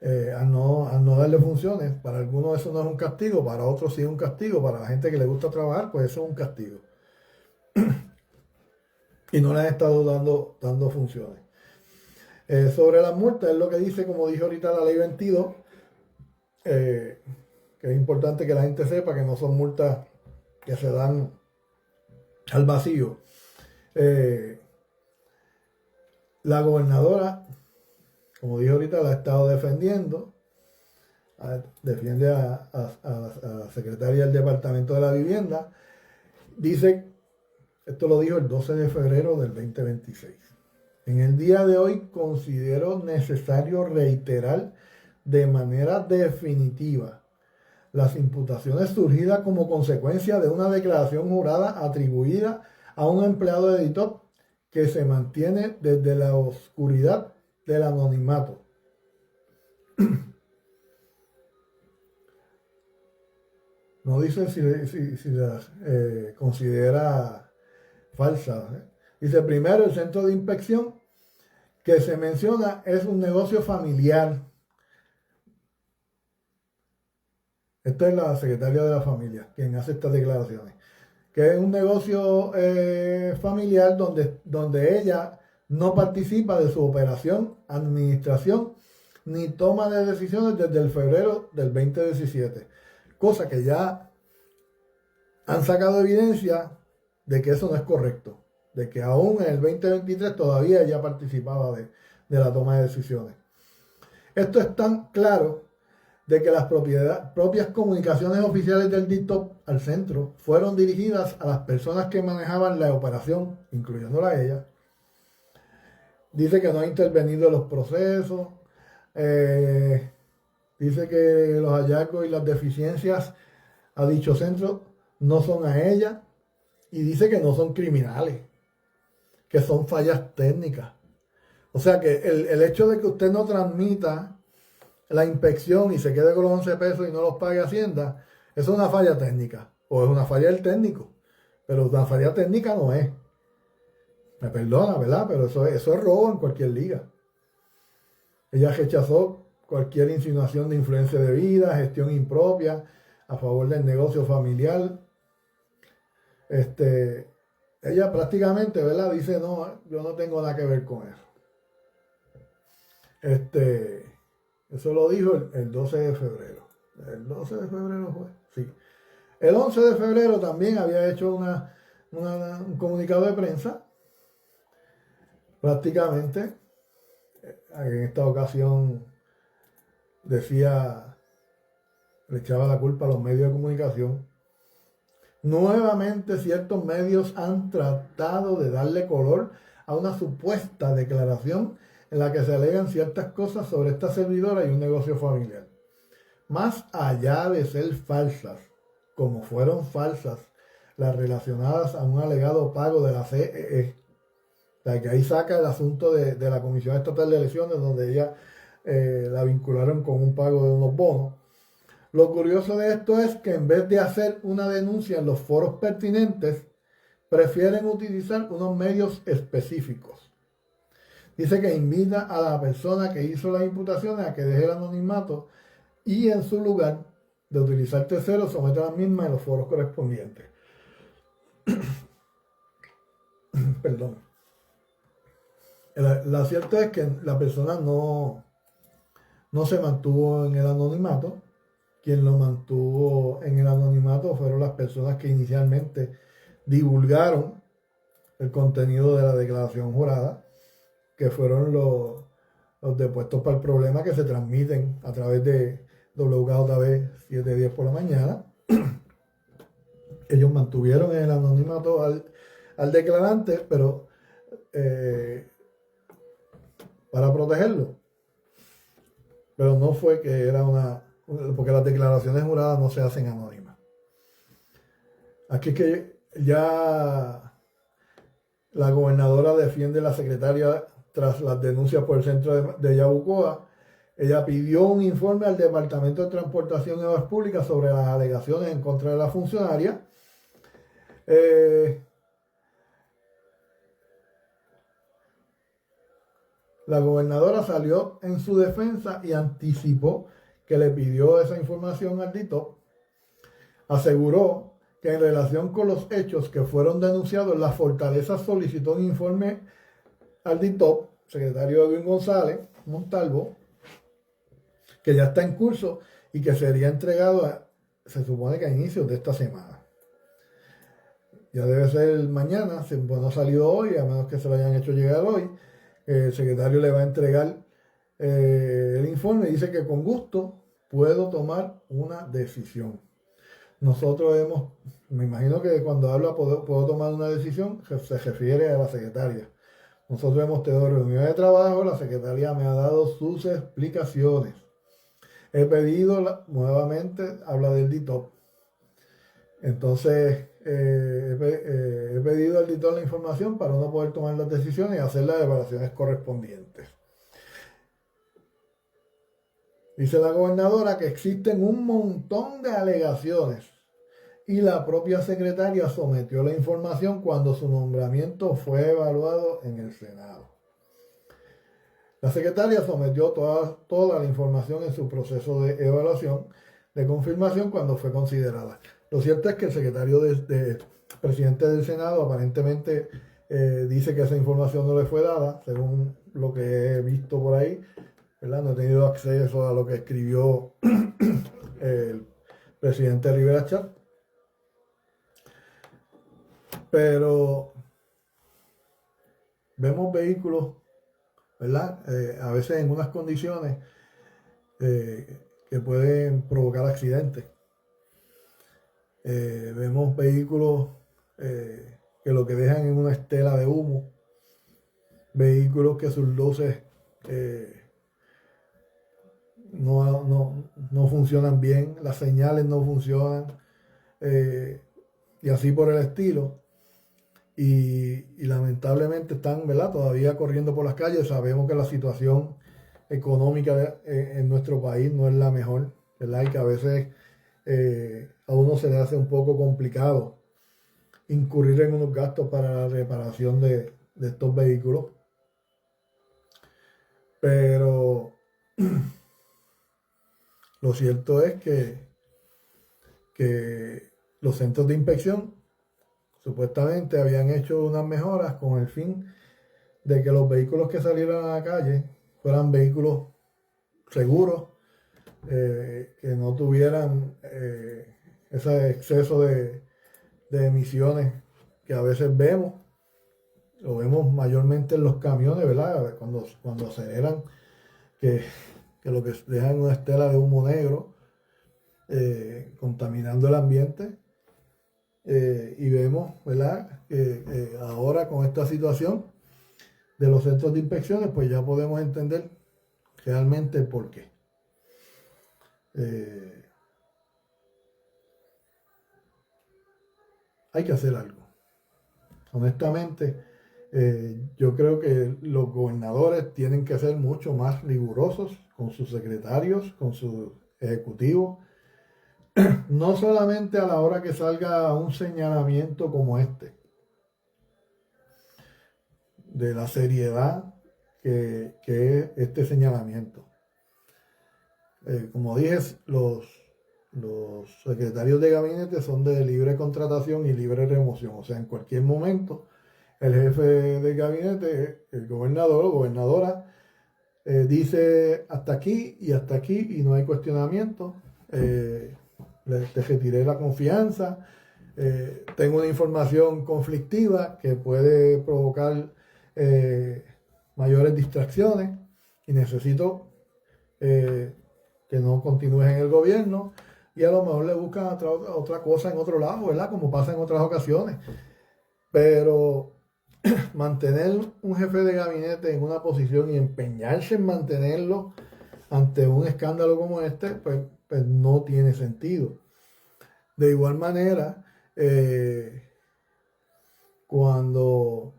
al no darle funciones. Para algunos eso no es un castigo, para otros sí es un castigo, para la gente que le gusta trabajar, pues eso es un castigo. Y no le han estado dando funciones. Sobre las multas, es lo que dice, como dije ahorita, la ley 22, que es importante que la gente sepa que no son multas que se dan al vacío. La gobernadora, como dije ahorita, la ha estado defendiendo, defiende a la secretaria del Departamento de la Vivienda. Dice, esto lo dijo el 12 de febrero del 2026. En el día de hoy considero necesario reiterar de manera definitiva las imputaciones surgidas como consecuencia de una declaración jurada atribuida a un empleado de DITOP que se mantiene desde la oscuridad del anonimato. No dice si las considera falsas. Dice, primero, el centro de inspección que se menciona es un negocio familiar. Esta es la secretaria de la familia quien hace estas declaraciones. Que es un negocio familiar donde ella no participa de su operación, administración, ni toma de decisiones desde el febrero del 2017. Cosa que ya han sacado evidencia de que eso no es correcto. De que aún en el 2023 todavía ella participaba de la toma de decisiones. Esto es tan claro de que las propias comunicaciones oficiales del DITOP al centro fueron dirigidas a las personas que manejaban la operación, incluyéndola a ella. Dice que no ha intervenido en los procesos, dice que los hallazgos y las deficiencias a dicho centro no son a ella, y dice que no son criminales, que son fallas técnicas. O sea que el hecho de que usted no transmita la inspección y se quede con los 11 pesos y no los pague Hacienda, eso es una falla técnica, o es una falla del técnico, pero una falla técnica no es. Me perdona, ¿verdad? Pero eso es robo en cualquier liga. Ella rechazó cualquier insinuación de influencia de vida, gestión impropia, a favor del negocio familiar. Ella prácticamente, ¿verdad? Dice, no, yo no tengo nada que ver con eso. Eso lo dijo el 12 de febrero. ¿El 12 de febrero fue? Sí. El 11 de febrero también había hecho un comunicado de prensa. Prácticamente, en esta ocasión decía, le echaba la culpa a los medios de comunicación. Nuevamente ciertos medios han tratado de darle color a una supuesta declaración en la que se alegan ciertas cosas sobre esta servidora y un negocio familiar. Más allá de ser falsas, como fueron falsas las relacionadas a un alegado pago de la CEE, o sea, que ahí saca el asunto de la Comisión Estatal de Elecciones, donde ella la vincularon con un pago de unos bonos. Lo curioso de esto es que en vez de hacer una denuncia en los foros pertinentes, prefieren utilizar unos medios específicos. Dice que invita a la persona que hizo las imputaciones a que deje el anonimato y en su lugar de utilizar terceros somete a las mismas en los foros correspondientes. Perdón. La cierta es que la persona no se mantuvo en el anonimato. Quien lo mantuvo en el anonimato fueron las personas que inicialmente divulgaron el contenido de la declaración jurada, que fueron los depuestos para el problema que se transmiten a través de WKW 710 por la mañana. Ellos mantuvieron en el anonimato al declarante, pero para protegerlo. Pero no fue que era porque las declaraciones juradas no se hacen anónimas. Aquí es que ya la gobernadora defiende a la secretaria tras las denuncias por el centro de Yabucoa. Ella pidió un informe al Departamento de Transportación y Obras Públicas sobre las alegaciones en contra de la funcionaria. La gobernadora salió en su defensa y anticipó que le pidió esa información al DITOP. Aseguró que en relación con los hechos que fueron denunciados, la Fortaleza solicitó un informe al DITOP, secretario Edwin González Montalvo, que ya está en curso y que sería entregado, se supone que a inicios de esta semana. Ya debe ser mañana, pues no ha salido hoy, a menos que se lo hayan hecho llegar hoy. El secretario le va a entregar el informe y dice que con gusto puedo tomar una decisión. Nosotros me imagino que cuando habla puedo tomar una decisión, se refiere a la secretaria. Nosotros hemos tenido reuniones de trabajo, la secretaria me ha dado sus explicaciones. He pedido, nuevamente, habla del DITOP. Entonces, he pedido al DITOP la información para uno poder tomar las decisiones y hacer las evaluaciones correspondientes. Dice la gobernadora que existen un montón de alegaciones y la propia secretaria sometió la información cuando su nombramiento fue evaluado en el Senado. La secretaria sometió toda la información en su proceso de evaluación de confirmación cuando fue considerada. Lo cierto es que el secretario presidente del Senado aparentemente dice que esa información no le fue dada, según lo que he visto por ahí, ¿verdad? No he tenido acceso a lo que escribió el presidente Rivera Chat. Pero vemos vehículos, ¿verdad? A veces en unas condiciones que pueden provocar accidentes. Vemos vehículos que lo que dejan es una estela de humo, vehículos que sus luces no funcionan bien, las señales no funcionan, y así por el estilo. Y lamentablemente están, ¿verdad?, todavía corriendo por las calles. Sabemos que la situación económica en nuestro país no es la mejor, ¿verdad? Y que a veces a uno se le hace un poco complicado incurrir en unos gastos para la reparación de estos vehículos. Pero lo cierto es que los centros de inspección supuestamente habían hecho unas mejoras con el fin de que los vehículos que salieran a la calle fueran vehículos seguros, que no tuvieran ese exceso de emisiones que a veces vemos. Lo vemos mayormente en los camiones, ¿verdad? Cuando aceleran, que lo que dejan es una estela de humo negro, contaminando el ambiente. Y vemos, ¿verdad?, que ahora con esta situación de los centros de inspecciones, pues ya podemos entender realmente el por qué. Hay que hacer algo. Honestamente, yo creo que los gobernadores tienen que ser mucho más rigurosos con sus secretarios, con sus ejecutivos. No solamente a la hora que salga un señalamiento como este, de la seriedad que es este señalamiento. Como dije, los secretarios de gabinete son de libre contratación y libre remoción. O sea, en cualquier momento, el jefe de gabinete, el gobernador o gobernadora, dice hasta aquí y no hay cuestionamiento. Te retiré la confianza, tengo una información conflictiva que puede provocar mayores distracciones y necesito que no continúes en el gobierno, y a lo mejor le buscan otra cosa en otro lado, ¿verdad? Como pasa en otras ocasiones. Pero mantener un jefe de gabinete en una posición y empeñarse en mantenerlo ante un escándalo como este, pues no tiene sentido. De igual manera, cuando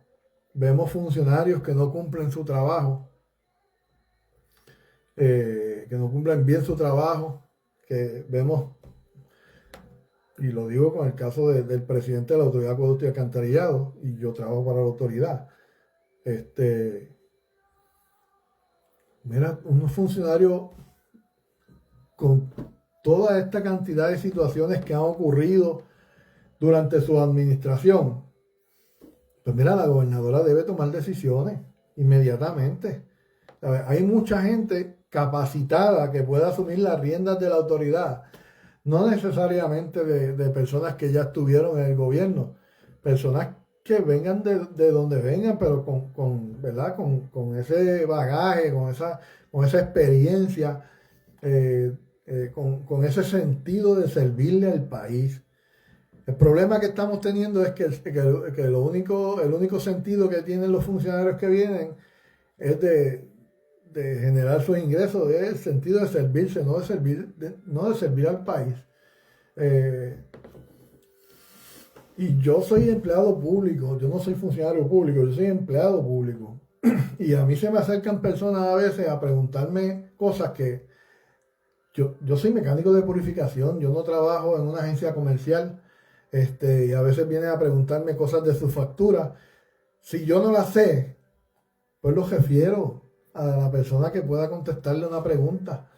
vemos funcionarios que no cumplen su trabajo, que no cumplen bien su trabajo, que vemos, y lo digo con el caso del presidente de la Autoridad de Acueducto y Alcantarillado, y yo trabajo para la autoridad, mira, unos funcionarios con toda esta cantidad de situaciones que han ocurrido durante su administración, pues mira, la gobernadora debe tomar decisiones inmediatamente. Hay mucha gente capacitada que pueda asumir las riendas de la autoridad, no necesariamente de personas que ya estuvieron en el gobierno, personas que vengan de donde vengan, pero ¿verdad?, con ese bagaje, con esa experiencia, con ese sentido de servirle al país. El problema que estamos teniendo es que el único sentido que tienen los funcionarios que vienen es de generar sus ingresos, es el sentido de servirse, no de servir al país. Y yo soy empleado público, yo no soy funcionario público, yo soy empleado público. Y a mí se me acercan personas a veces a preguntarme cosas que yo soy mecánico de purificación, yo no trabajo en una agencia comercial, y a veces vienen a preguntarme cosas de su factura. Si yo no las sé, pues los refiero a la persona que pueda contestarle una pregunta.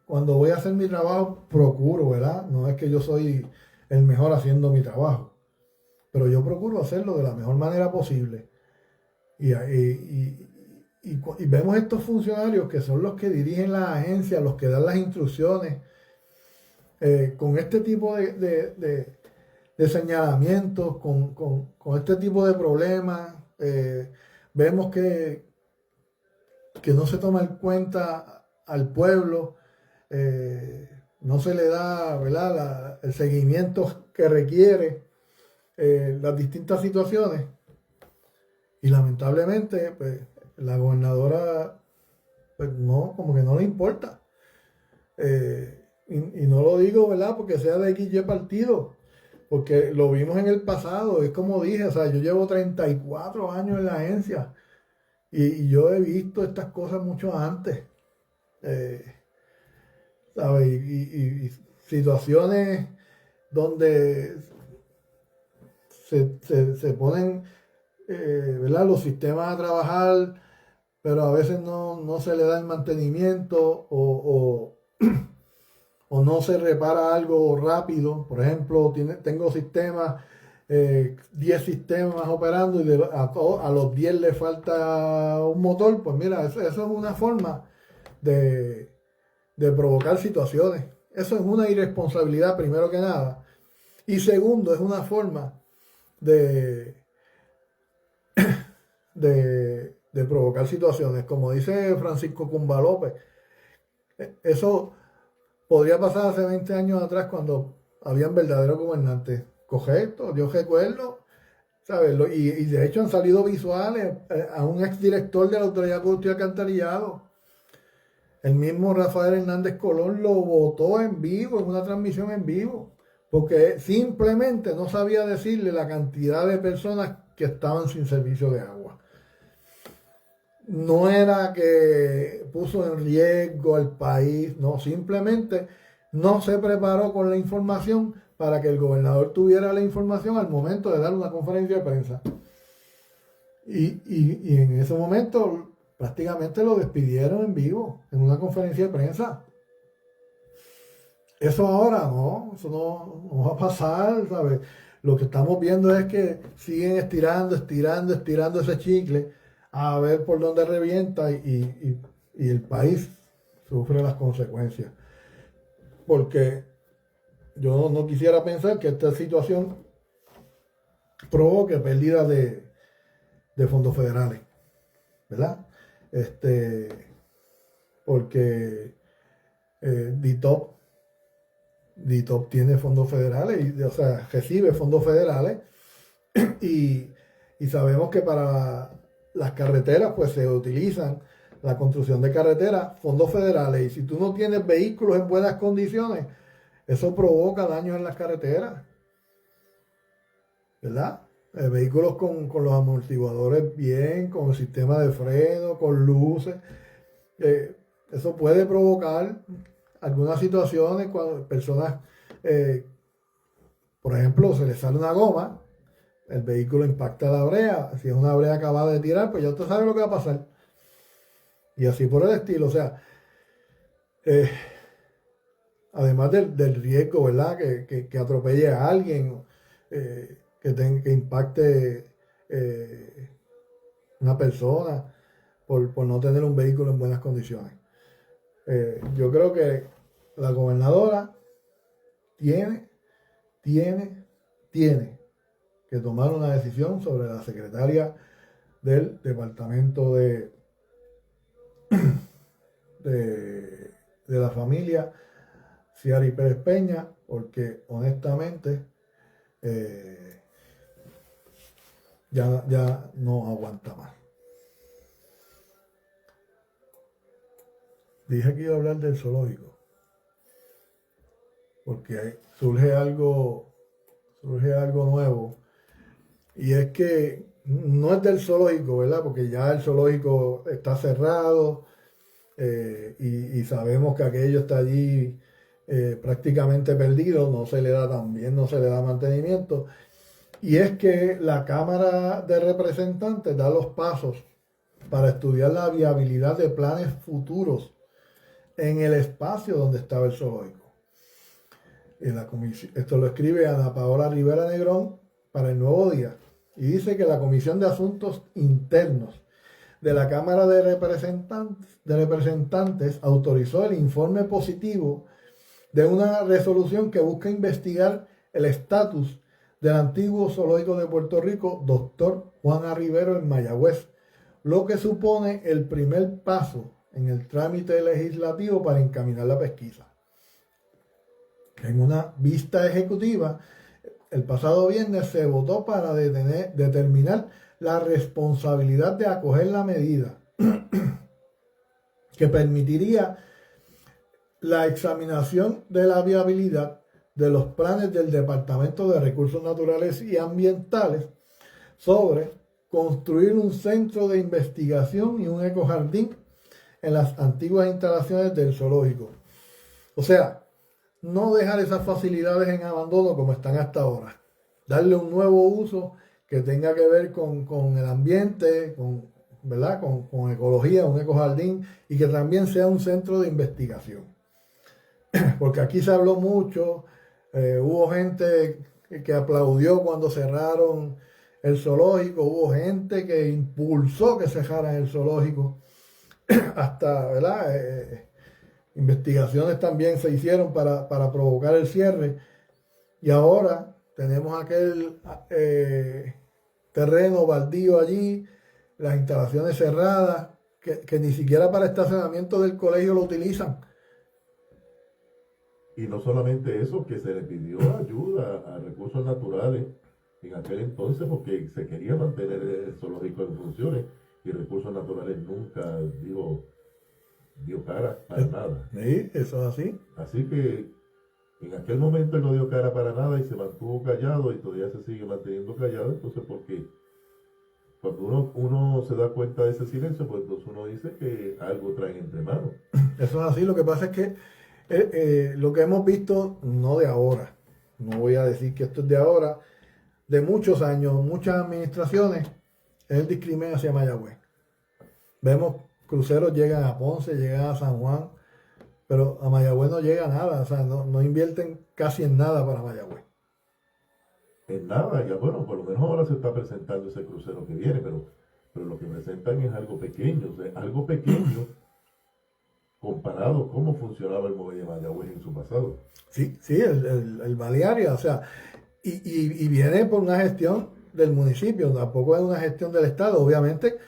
Cuando voy a hacer mi trabajo, procuro, ¿verdad? No es que yo soy el mejor haciendo mi trabajo, pero yo procuro hacerlo de la mejor manera posible. Y vemos estos funcionarios que son los que dirigen las agencias, los que dan las instrucciones, con este tipo de señalamientos, con este tipo de problemas. Vemos que no se toma en cuenta al pueblo, no se le da, ¿verdad?, el seguimiento que requiere las distintas situaciones. Y lamentablemente, pues, la gobernadora, pues no, como que no le importa. Y no lo digo, ¿verdad?, porque sea de XY partido, porque lo vimos en el pasado. Es como dije, o sea, yo llevo 34 años en la agencia y yo he visto estas cosas mucho antes, ¿sabes? Y situaciones donde se ponen, ¿verdad?, los sistemas a trabajar, pero a veces no se le da el mantenimiento o no se repara algo rápido. Por ejemplo, tengo sistemas, 10 sistemas operando y a los 10 le falta un motor. Pues mira, eso es una forma de provocar situaciones. Eso es una irresponsabilidad, primero que nada. Y segundo, es una forma de provocar situaciones. Como dice Francisco Cumba López, eso podría pasar hace 20 años atrás cuando habían verdaderos gobernantes. Correcto, yo recuerdo, ¿sabes? Y de hecho han salido visuales a un exdirector de la Autoridad de Acueductos y Alcantarillado. El mismo Rafael Hernández Colón lo votó en vivo, en una transmisión en vivo, porque simplemente no sabía decirle la cantidad de personas que estaban sin servicio de agua. No era que puso en riesgo al país, no, simplemente no se preparó con la información para que el gobernador tuviera la información al momento de dar una conferencia de prensa. Y en ese momento prácticamente lo despidieron en vivo, en una conferencia de prensa. Eso ahora eso no va a pasar, ¿sabes? Lo que estamos viendo es que siguen estirando ese chicle a ver por dónde revienta y el país sufre las consecuencias. Porque yo no quisiera pensar que esta situación provoque pérdida de fondos federales, ¿verdad? Porque DITOP tiene fondos federales, o sea, recibe fondos federales y sabemos que para las carreteras pues se utilizan la construcción de carreteras, fondos federales, y si tú no tienes vehículos en buenas condiciones, eso provoca daños en las carreteras, ¿verdad? Vehículos con los amortiguadores bien, con el sistema de freno, con luces, eso puede provocar algunas situaciones cuando personas, por ejemplo, se les sale una goma, el vehículo impacta la brea, si es una brea acabada de tirar, pues ya usted sabe lo que va a pasar. Y así por el estilo, o sea, además del riesgo, ¿verdad?, que atropelle a alguien, que impacte una persona por no tener un vehículo en buenas condiciones. Yo creo que la gobernadora tiene que tomar una decisión sobre la secretaria del Departamento de la Familia, Ciary Pérez Peña, porque honestamente ya no aguanta más. Dije que iba a hablar del zoológico, porque surge algo nuevo, y es que no es del zoológico, ¿verdad? Porque ya el zoológico está cerrado, y sabemos que aquello está allí prácticamente perdido, no se le da mantenimiento, y es que la Cámara de Representantes da los pasos para estudiar la viabilidad de planes futuros en el espacio donde estaba el zoológico. Esto lo escribe Ana Paola Rivera Negrón para El Nuevo Día y dice que la Comisión de Asuntos Internos de la Cámara de Representantes autorizó el informe positivo de una resolución que busca investigar el estatus del antiguo zoológico de Puerto Rico, Dr. Juan A. Rivero en Mayagüez, lo que supone el primer paso en el trámite legislativo para encaminar la pesquisa. En una vista ejecutiva, el pasado viernes se votó para determinar la responsabilidad de acoger la medida que permitiría la examinación de la viabilidad de los planes del Departamento de Recursos Naturales y Ambientales sobre construir un centro de investigación y un ecojardín en las antiguas instalaciones del zoológico. O sea, no dejar esas facilidades en abandono como están hasta ahora. Darle un nuevo uso que tenga que ver con el ambiente, ¿verdad? Con ecología, un ecojardín, y que también sea un centro de investigación. Porque aquí se habló mucho, hubo gente que aplaudió cuando cerraron el zoológico, hubo gente que impulsó que cerraran el zoológico, hasta, ¿verdad? Investigaciones también se hicieron para provocar el cierre, y ahora tenemos aquel terreno baldío allí, las instalaciones cerradas, que ni siquiera para estacionamiento del colegio lo utilizan. Y no solamente eso, que se le pidió ayuda a recursos naturales en aquel entonces porque se quería mantener el zoológico en funciones y recursos naturales nunca dio cara para nada. Sí, eso es así. Así que en aquel momento él no dio cara para nada y se mantuvo callado y todavía se sigue manteniendo callado. Entonces, porque cuando uno se da cuenta de ese silencio, pues entonces uno dice que algo traen entre manos. Eso es así. Lo que pasa es que lo que hemos visto, no de ahora, no voy a decir que esto es de ahora, de muchos años, muchas administraciones, es el discrimen hacia Mayagüez. Vemos cruceros llegan a Ponce, llegan a San Juan, pero a Mayagüez no llega nada, o sea, no invierten casi en nada para Mayagüez. En nada, ya bueno, por lo menos ahora se está presentando ese crucero que viene, pero lo que presentan es algo pequeño, o sea, algo pequeño comparado cómo funcionaba el muelle de Mayagüez en su pasado. Sí, el Balearia, o sea, y viene por una gestión del municipio, tampoco es una gestión del Estado, obviamente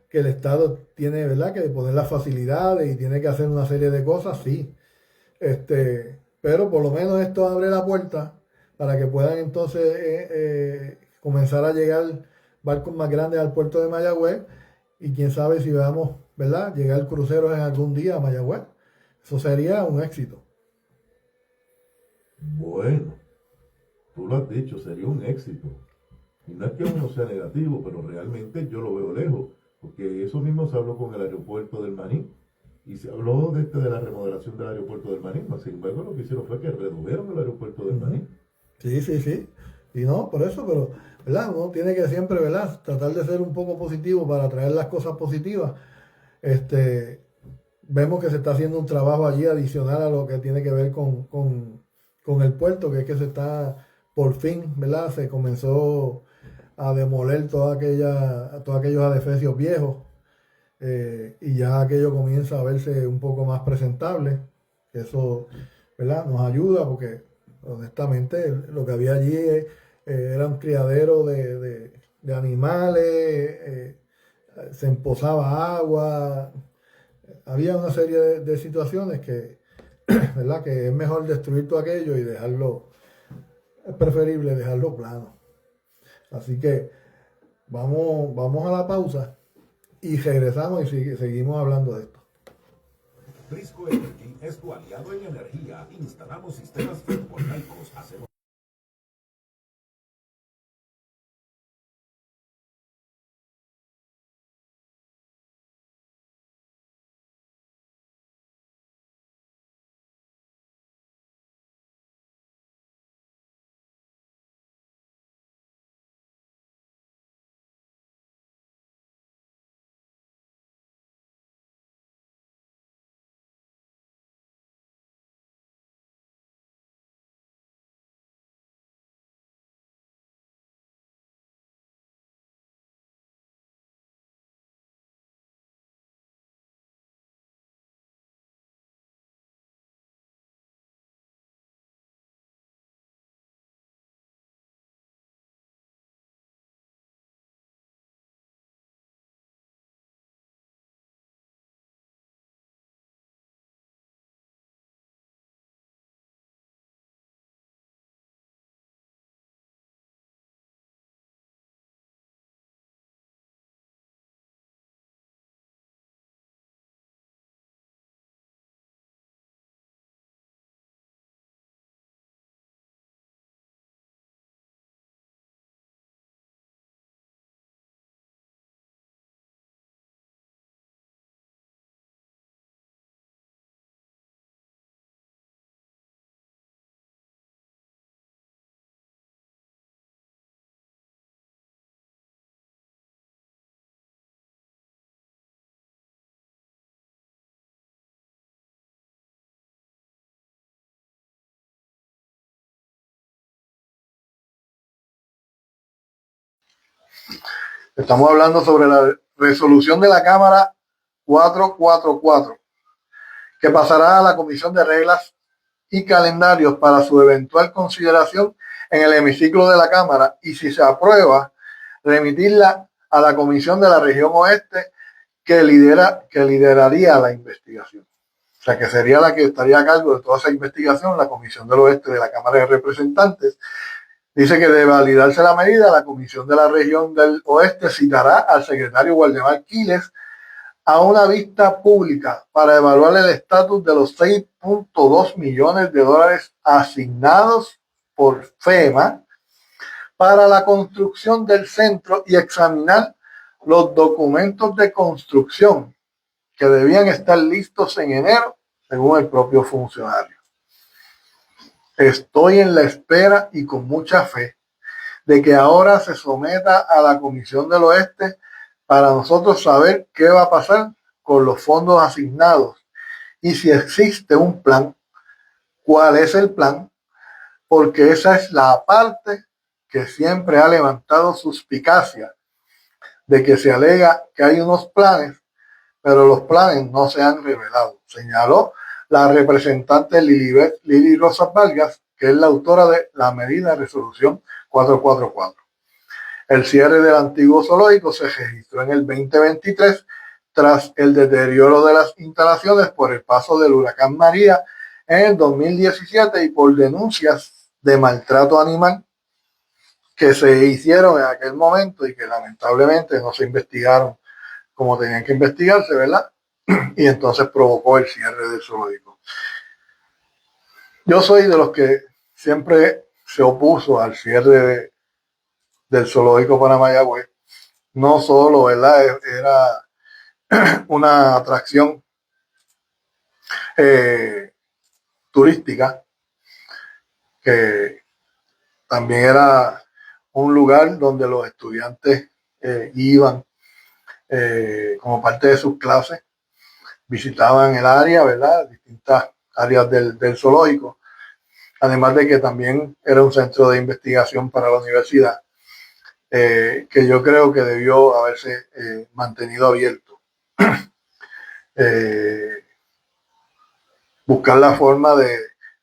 que el Estado tiene, ¿verdad?, que poner las facilidades y tiene que hacer una serie de cosas, sí. Pero por lo menos esto abre la puerta para que puedan entonces comenzar a llegar barcos más grandes al puerto de Mayagüez y quién sabe si veamos, ¿verdad?, llegar cruceros en algún día a Mayagüez. Eso sería un éxito. Bueno, tú lo has dicho, sería un éxito. Y no es que uno sea negativo, pero realmente yo lo veo lejos, porque eso mismo se habló con el aeropuerto del Maní, y se habló de la remodelación del aeropuerto del Maní, sin embargo lo que hicieron fue que redujeron el aeropuerto del Maní. Sí. Y no, por eso, pero, ¿verdad? Uno tiene que siempre, ¿verdad?, tratar de ser un poco positivo para traer las cosas positivas. Vemos que se está haciendo un trabajo allí adicional a lo que tiene que ver con el puerto, que es que se está, por fin, ¿verdad?, se comenzó a demoler todos aquellos adefesios viejos, y ya aquello comienza a verse un poco más presentable. Eso, ¿verdad?, nos ayuda porque honestamente lo que había allí era un criadero de animales, se empozaba agua, había una serie de situaciones que, ¿verdad?, que es mejor destruir todo aquello y dejarlo, es preferible dejarlo plano. Así que vamos a la pausa y regresamos y seguimos hablando de esto. Brisco Energy es tu aliado en energía. Instalamos sistemas fotovoltaicos, hacemos Estamos hablando sobre la resolución de la Cámara 444, que pasará a la Comisión de Reglas y Calendarios para su eventual consideración en el hemiciclo de la Cámara y, si se aprueba, remitirla a la Comisión de la Región Oeste que lideraría la investigación. O sea, que sería la que estaría a cargo de toda esa investigación, la Comisión del Oeste de la Cámara de Representantes. Dice que de validarse la medida, la Comisión de la Región del Oeste citará al secretario Waldemar Quiles a una vista pública para evaluar el estatus de los 6.2 millones de dólares asignados por FEMA para la construcción del centro y examinar los documentos de construcción que debían estar listos en enero, según el propio funcionario. Estoy en la espera y con mucha fe de que ahora se someta a la Comisión del Oeste para nosotros saber qué va a pasar con los fondos asignados y si existe un plan, cuál es el plan, porque esa es la parte que siempre ha levantado suspicacia de que se alega que hay unos planes, pero los planes no se han revelado, señaló la representante Lili Rosas Vargas, que es la autora de la medida de resolución 444. El cierre del antiguo zoológico se registró en el 2023 tras el deterioro de las instalaciones por el paso del huracán María en el 2017 y por denuncias de maltrato animal que se hicieron en aquel momento y que lamentablemente no se investigaron como tenían que investigarse, ¿verdad? Y entonces provocó el cierre del zoológico. Yo soy de los que siempre se opuso al cierre del zoológico para Mayagüez. No solo, ¿verdad?, era una atracción turística, que también era un lugar donde los estudiantes iban como parte de sus clases, visitaban el área, ¿verdad?, distintas áreas del zoológico, además de que también era un centro de investigación para la universidad, que yo creo que debió haberse mantenido abierto. Buscar la forma de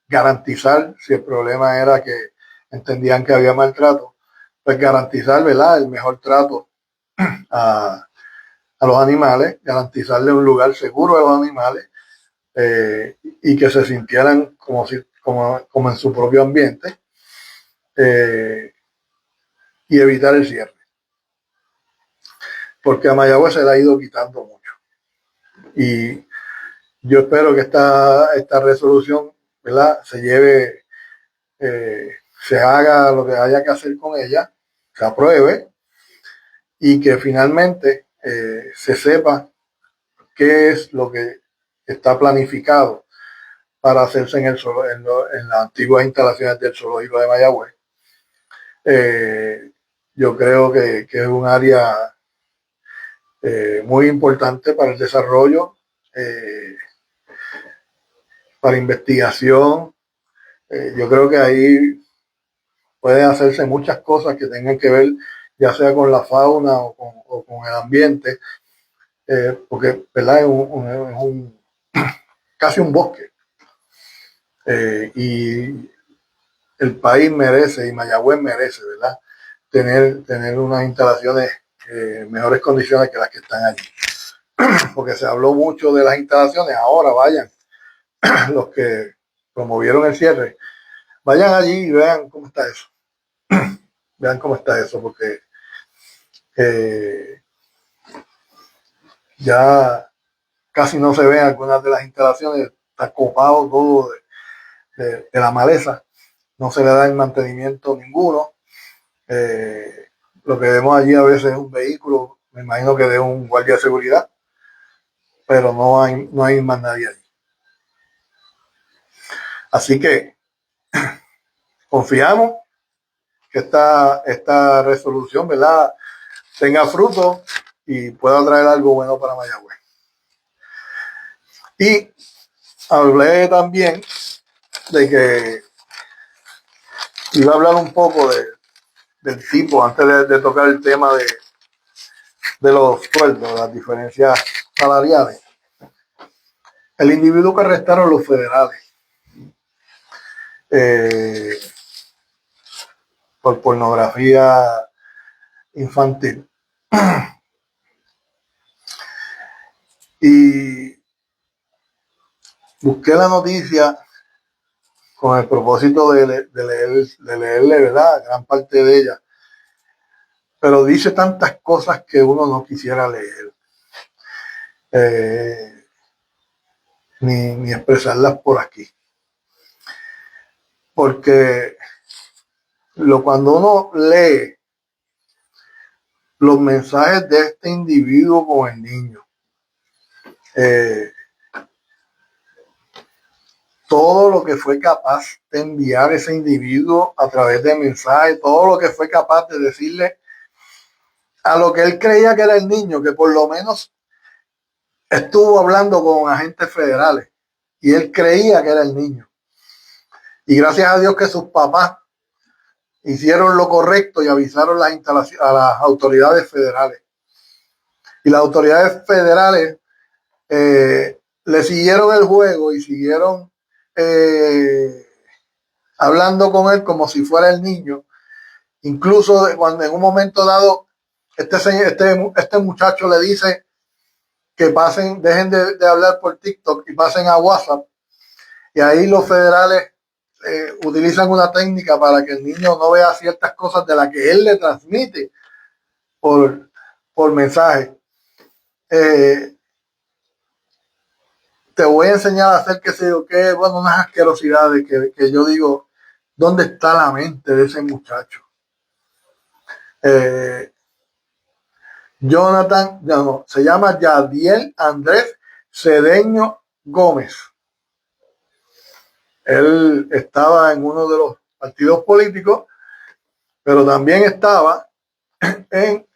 garantizar, si el problema era que entendían que había maltrato, pues garantizar, ¿verdad?, el mejor trato a los animales, garantizarle un lugar seguro a los animales y que se sintieran como en su propio ambiente y evitar el cierre. Porque a Mayagüez se le ha ido quitando mucho. Y yo espero que esta resolución, ¿verdad?, se lleve, se haga lo que haya que hacer con ella, se apruebe y que finalmente se sepa qué es lo que está planificado para hacerse en las antiguas instalaciones del zoológico de Mayagüez. Yo creo que es un área muy importante para el desarrollo, para investigación. Yo creo que ahí pueden hacerse muchas cosas que tengan que ver ya sea con la fauna o con el ambiente, porque, ¿verdad?, es casi un bosque. Y el país merece, y Mayagüez merece, ¿verdad?, tener unas instalaciones mejores condiciones que las que están allí. Porque se habló mucho de las instalaciones, ahora vayan los que promovieron el cierre, vayan allí y vean cómo está eso. Vean cómo está eso, porque ya casi no se ven algunas de las instalaciones, está copado todo de la maleza, no se le da el mantenimiento ninguno. Lo que vemos allí a veces es un vehículo, me imagino que de un guardia de seguridad, pero no hay más nadie allí. Así que confiamos que esta resolución, ¿verdad?, tenga fruto y pueda traer algo bueno para Mayagüez. Y hablé también de que iba a hablar un poco del tipo, antes de tocar el tema de los sueldos, las diferencias salariales. El individuo que arrestaron los federales por pornografía infantil. Y busqué la noticia con el propósito de leerle, ¿verdad?, gran parte de ella. Pero dice tantas cosas que uno no quisiera leer, ni expresarlas por aquí. Porque cuando uno lee los mensajes de este individuo con el niño, todo lo que fue capaz de enviar ese individuo a través de mensajes, todo lo que fue capaz de decirle a lo que él creía que era el niño, que por lo menos estuvo hablando con agentes federales y él creía que era el niño. Y gracias a Dios que sus papás hicieron lo correcto y avisaron a las autoridades federales. Y las autoridades federales le siguieron el juego y siguieron hablando con él como si fuera el niño. Incluso cuando en un momento dado este muchacho le dice que dejen de hablar por TikTok y pasen a WhatsApp. Y ahí los federales utilizan una técnica para que el niño no vea ciertas cosas de las que él le transmite por mensaje. Te voy a enseñar a hacer bueno, unas asquerosidades que yo digo, ¿dónde está la mente de ese muchacho? Se llama Yadiel Andrés Cedeño Gómez. Él estaba en uno de los partidos políticos, pero también estaba en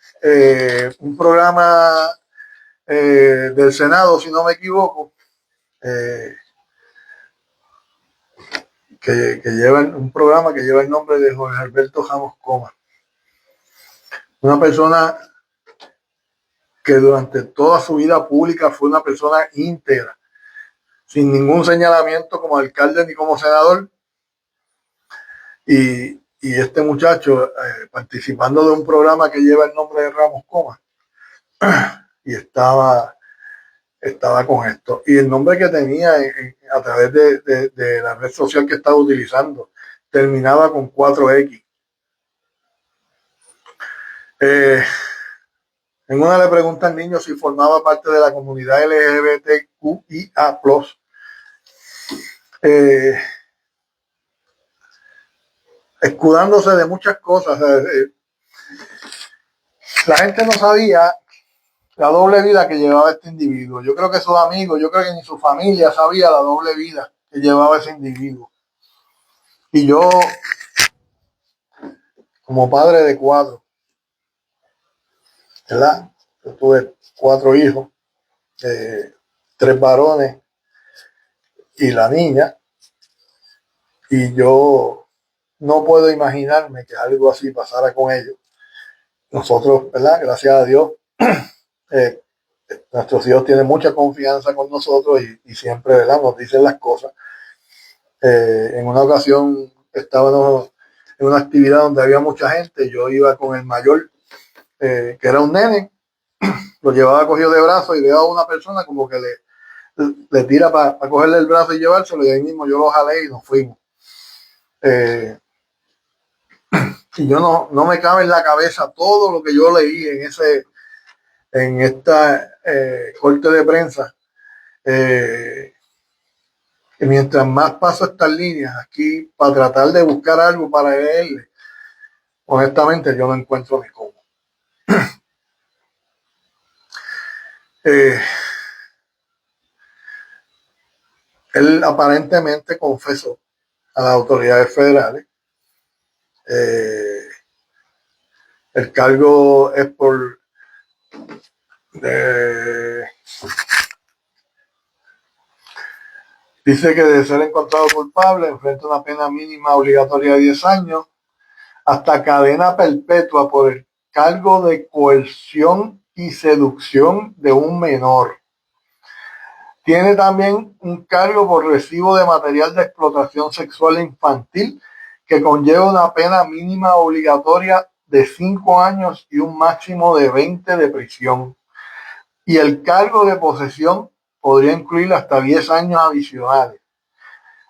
un programa del Senado, si no me equivoco, que lleva un programa que lleva el nombre de Jorge Alberto Ramos Coma. Una persona que durante toda su vida pública fue una persona íntegra, sin ningún señalamiento como alcalde ni como senador. Y este muchacho participando de un programa que lleva el nombre de Ramos Coma y estaba con esto. Y el nombre que tenía a través de la red social que estaba utilizando terminaba con 4X. En una le pregunta al niño si formaba parte de la comunidad LGBTQIA+. Escudándose de muchas cosas. La gente no sabía la doble vida que llevaba este individuo. Yo creo que sus amigos, yo creo que ni su familia sabía la doble vida que llevaba ese individuo. Y yo, como padre de 4, ¿verdad? Yo tuve 4 hijos, 3 varones y la niña. Y yo no puedo imaginarme que algo así pasara con ellos. Nosotros, ¿verdad? Gracias a Dios, nuestros hijos tienen mucha confianza con nosotros y siempre, ¿verdad?, nos dicen las cosas. En una ocasión estábamos en una actividad donde había mucha gente. Yo iba con el mayor, que era un nene, lo llevaba cogido de brazo y veo a una persona como que le tira para cogerle el brazo y llevárselo, y ahí mismo yo lo jalé y nos fuimos. Y yo no me cabe en la cabeza todo lo que yo leí en esta corte de prensa. Y mientras más paso estas líneas aquí para tratar de buscar algo para leerle, honestamente yo no encuentro ni cómo. Él aparentemente confesó a las autoridades federales. El cargo es por dice que de ser encontrado culpable enfrenta una pena mínima obligatoria de 10 años hasta cadena perpetua por el cargo de coerción y seducción de un menor. Tiene también un cargo por recibo de material de explotación sexual infantil que conlleva una pena mínima obligatoria de 5 años y un máximo de 20 de prisión. Y el cargo de posesión podría incluir hasta 10 años adicionales.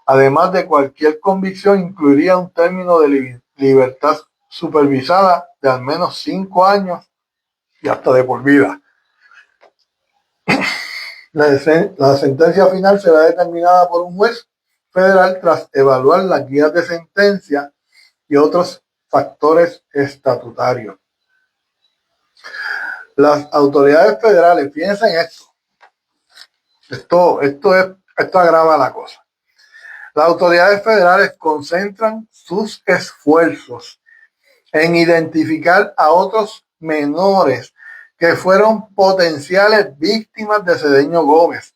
Además de cualquier convicción, incluiría un término de libertad supervisada de al menos 5 años y hasta de por vida. La sentencia final será determinada por un juez federal tras evaluar las guías de sentencia y otros factores estatutarios. Las autoridades federales, fíjense en esto agrava la cosa. Las autoridades federales concentran sus esfuerzos en identificar a otros menores que fueron potenciales víctimas de Cedeño Gómez,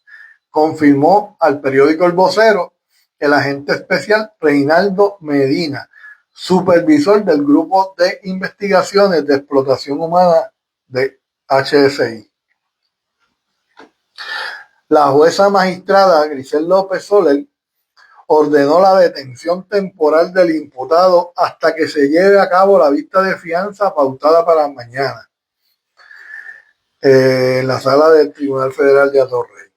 confirmó al periódico El Vocero el agente especial Reinaldo Medina, supervisor del Grupo de Investigaciones de Explotación Humana de HSI. La jueza magistrada Grisel López Soler ordenó la detención temporal del imputado hasta que se lleve a cabo la vista de fianza pautada para mañana en la sala del Tribunal Federal de Atorrey.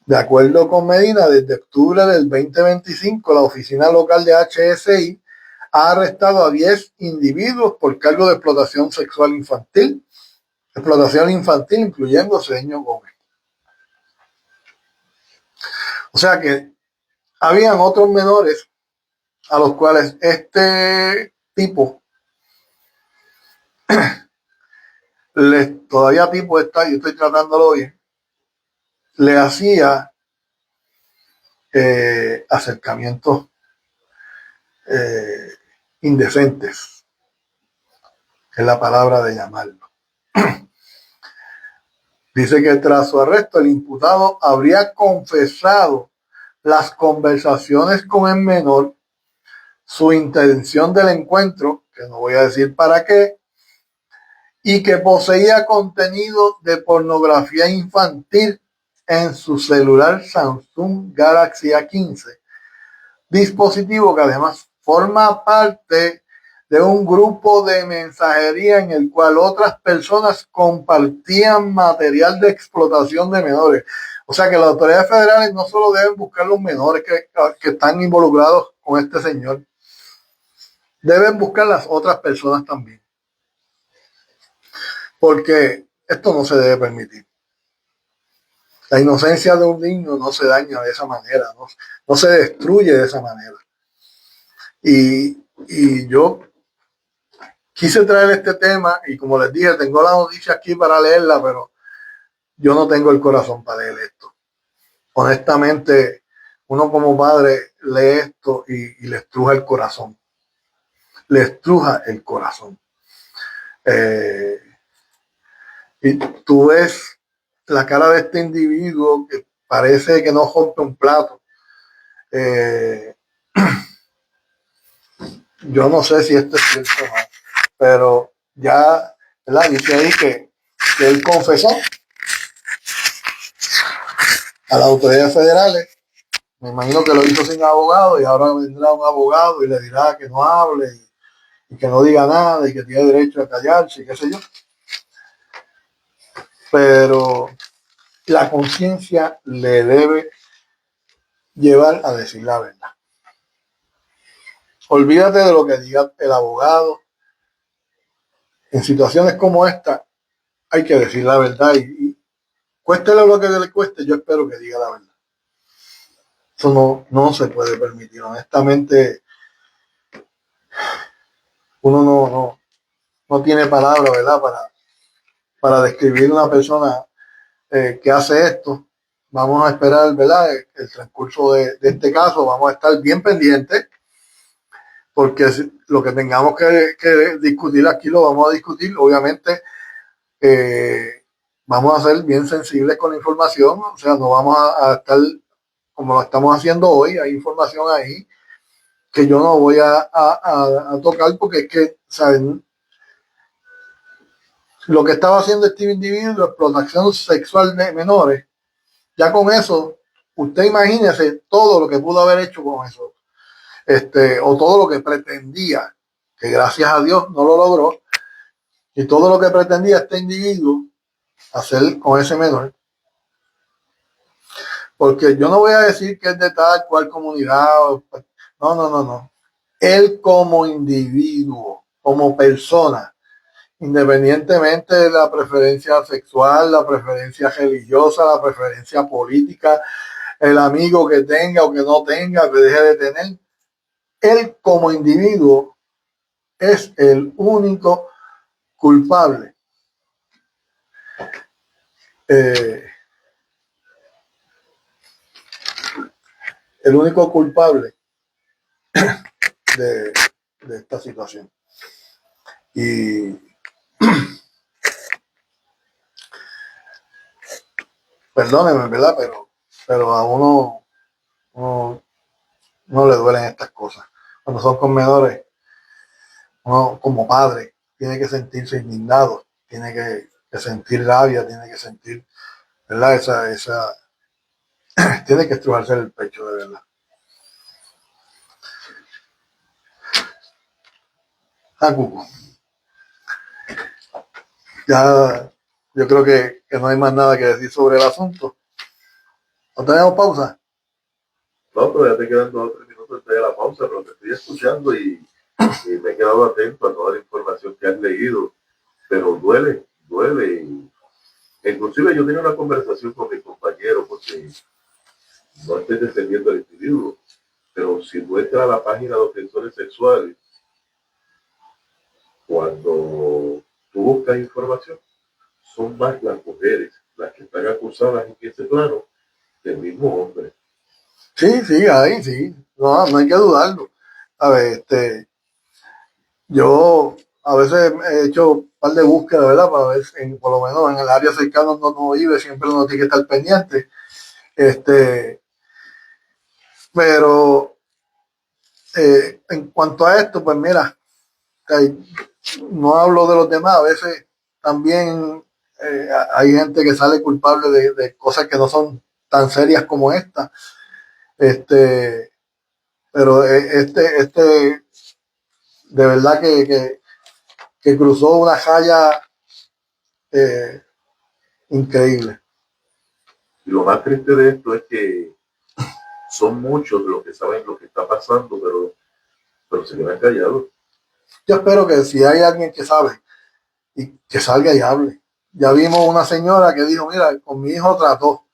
De acuerdo con Medina, desde octubre del 2025, la oficina local de HSI ha arrestado a 10 individuos por cargo de explotación infantil, incluyendo Cedeño Gómez. O sea que habían otros menores a los cuales este tipo todavía tipo está, yo estoy tratándolo bien, le hacía acercamientos indecentes, es la palabra de llamarlo. Dice que tras su arresto el imputado habría confesado las conversaciones con el menor, su intención del encuentro, que no voy a decir para qué, y que poseía contenido de pornografía infantil en su celular Samsung Galaxy A15, dispositivo que además forma parte de un grupo de mensajería en el cual otras personas compartían material de explotación de menores. O sea que las autoridades federales no solo deben buscar los menores que están involucrados con este señor, deben buscar las otras personas también. Porque esto no se debe permitir. La inocencia de un niño no se daña de esa manera, no se destruye de esa manera. Y yo quise traer este tema y como les dije, tengo la noticia aquí para leerla, pero yo no tengo el corazón para leer esto. Honestamente, uno como padre lee esto y le estruja el corazón. Le estruja el corazón. Y tú ves la cara de este individuo que parece que no rompe un plato. Yo no sé si esto es cierto o no, pero ya, ¿verdad? Dice ahí que él confesó a las autoridades federales. Me imagino que lo hizo sin abogado y ahora vendrá un abogado y le dirá que no hable y que no diga nada y que tiene derecho a callarse y qué sé yo. Pero la conciencia le debe llevar a decir la verdad. Olvídate de lo que diga el abogado. En situaciones como esta hay que decir la verdad y cuéstele lo que le cueste, yo espero que diga la verdad. Eso no se puede permitir. Honestamente, uno no tiene palabras, ¿verdad? Para describir una persona que hace esto. Vamos a esperar, ¿verdad? El transcurso de este caso. Vamos a estar bien pendientes porque lo que tengamos que discutir aquí lo vamos a discutir. Obviamente, vamos a ser bien sensibles con la información. O sea, no vamos a estar como lo estamos haciendo hoy. Hay información ahí que yo no voy a tocar porque es que, ¿saben? lo que estaba haciendo este individuo, explotación sexual de menores, ya con eso, usted imagínese todo lo que pudo haber hecho con eso, o todo lo que pretendía, que gracias a Dios no lo logró, y todo lo que pretendía este individuo hacer con ese menor. Porque yo no voy a decir que es de tal cual comunidad, no. Él como individuo, como persona, independientemente de la preferencia sexual, la preferencia religiosa, la preferencia política, el amigo que tenga o que no tenga, que deje de tener, él como individuo es el único culpable. El único culpable de esta situación. Y perdónenme, ¿verdad? Pero a uno no le duelen estas cosas. Cuando son con menores, uno como padre tiene que sentirse indignado, tiene que sentir rabia, tiene que sentir, ¿verdad? Esa tiene que estrujarse el pecho de verdad. Cuco. Ya yo creo que no hay más nada que decir sobre el asunto. ¿No tenemos pausa? No, pero ya te quedan 2 o 3 minutos de la pausa, pero te estoy escuchando y me he quedado atento a toda la información que has leído. Pero duele. Inclusive yo tenía una conversación con mi compañero, porque no estoy defendiendo al individuo, pero si tú entras a la página de ofensores sexuales, cuando tú buscas información, son más las mujeres las que están acusadas en ese plano que el mismo hombre. Sí, ahí sí. No hay que dudarlo. A ver, yo a veces he hecho un par de búsquedas, ¿verdad? Para ver, por lo menos en el área cercana donde uno vive, siempre uno tiene que estar pendiente. Pero en cuanto a esto, pues mira, no hablo de los demás, a veces también hay gente que sale culpable de cosas que no son tan serias como esta. Pero de verdad que cruzó una raya increíble. Y lo más triste de esto es que son muchos los que saben lo que está pasando, pero se quedan callados. Yo espero que si hay alguien que sabe, y que salga y hable. Ya vimos una señora que dijo, mira, con mi hijo trató.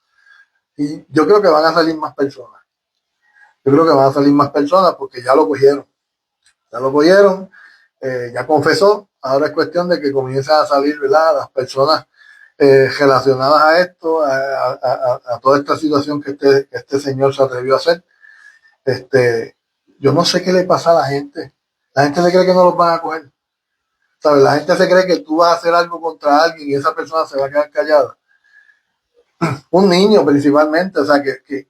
Y yo creo que van a salir más personas. Yo creo que van a salir más personas porque ya lo cogieron. Ya confesó. Ahora es cuestión de que comiencen a salir, ¿verdad?, las personas relacionadas a esto, a toda esta situación que este señor se atrevió a hacer. Yo no sé qué le pasa a la gente. La gente se cree que no los van a coger. ¿Sabes? La gente se cree que tú vas a hacer algo contra alguien y esa persona se va a quedar callada. Un niño principalmente, o sea, que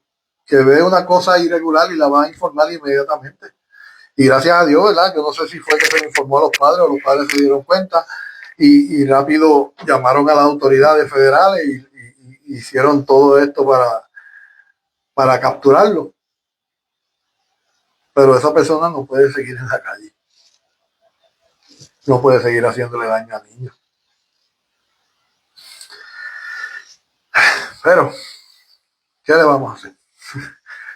ve una cosa irregular y la va a informar inmediatamente. Y gracias a Dios, ¿verdad? Yo no sé si fue que se le informó a los padres o los padres se dieron cuenta y rápido llamaron a las autoridades federales y hicieron todo esto para capturarlo. Pero esa persona no puede seguir en la calle. No puede seguir haciéndole daño a niños. Pero, ¿qué le vamos a hacer?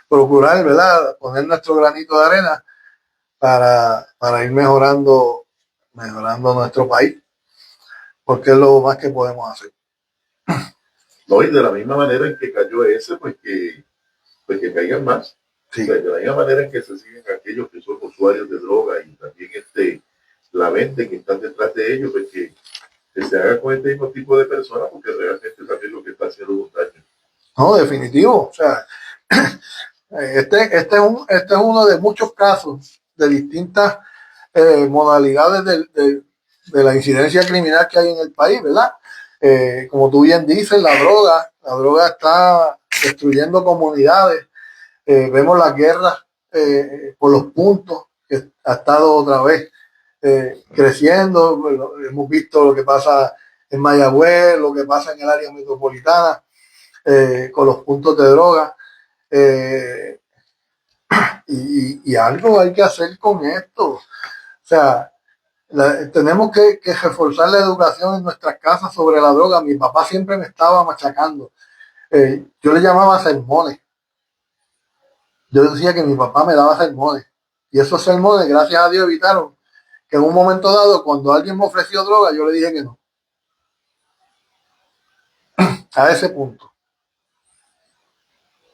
Procurar, ¿verdad?, poner nuestro granito de arena para ir mejorando nuestro país, porque es lo más que podemos hacer. No, y de la misma manera en que cayó ese, pues que caigan más. Sí. O sea, de la misma manera en que se siguen aquellos que son usuarios de droga y también la venden que están detrás de ellos, pues que se haga con este mismo tipo de personas, porque realmente también lo que está haciendo un daño. No, definitivo. O sea, este es uno de muchos casos de distintas modalidades de la incidencia criminal que hay en el país, ¿verdad? Como tú bien dices, la droga está destruyendo comunidades. Vemos las guerras por los puntos, que ha estado otra vez creciendo. Bueno, hemos visto lo que pasa en Mayagüez, lo que pasa en el área metropolitana, con los puntos de droga. eh, y algo hay que hacer con esto. O sea, tenemos que reforzar la educación en nuestras casas sobre la droga. Mi papá siempre me estaba machacando. Yo le llamaba sermones. Yo decía que mi papá me daba sermones. Y esos sermones, gracias a Dios, evitaron que en un momento dado, cuando alguien me ofreció droga, yo le dije que no. A ese punto.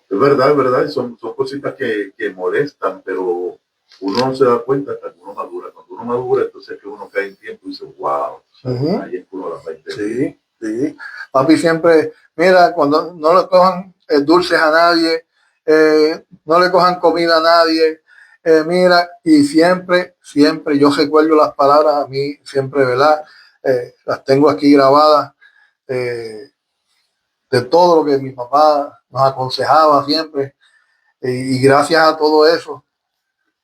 es verdad, son cositas que molestan, pero uno no se da cuenta hasta que uno madura. Cuando uno madura, entonces es que uno cae en tiempo y dice, wow, ahí es que uno la va a entender. Sí. Papi siempre, mira, cuando no le cojan dulces a nadie, no le cojan comida a nadie, mira, y siempre, yo recuerdo las palabras a mí, siempre, ¿verdad? Las tengo aquí grabadas, de todo lo que mi papá nos aconsejaba siempre, y gracias a todo eso,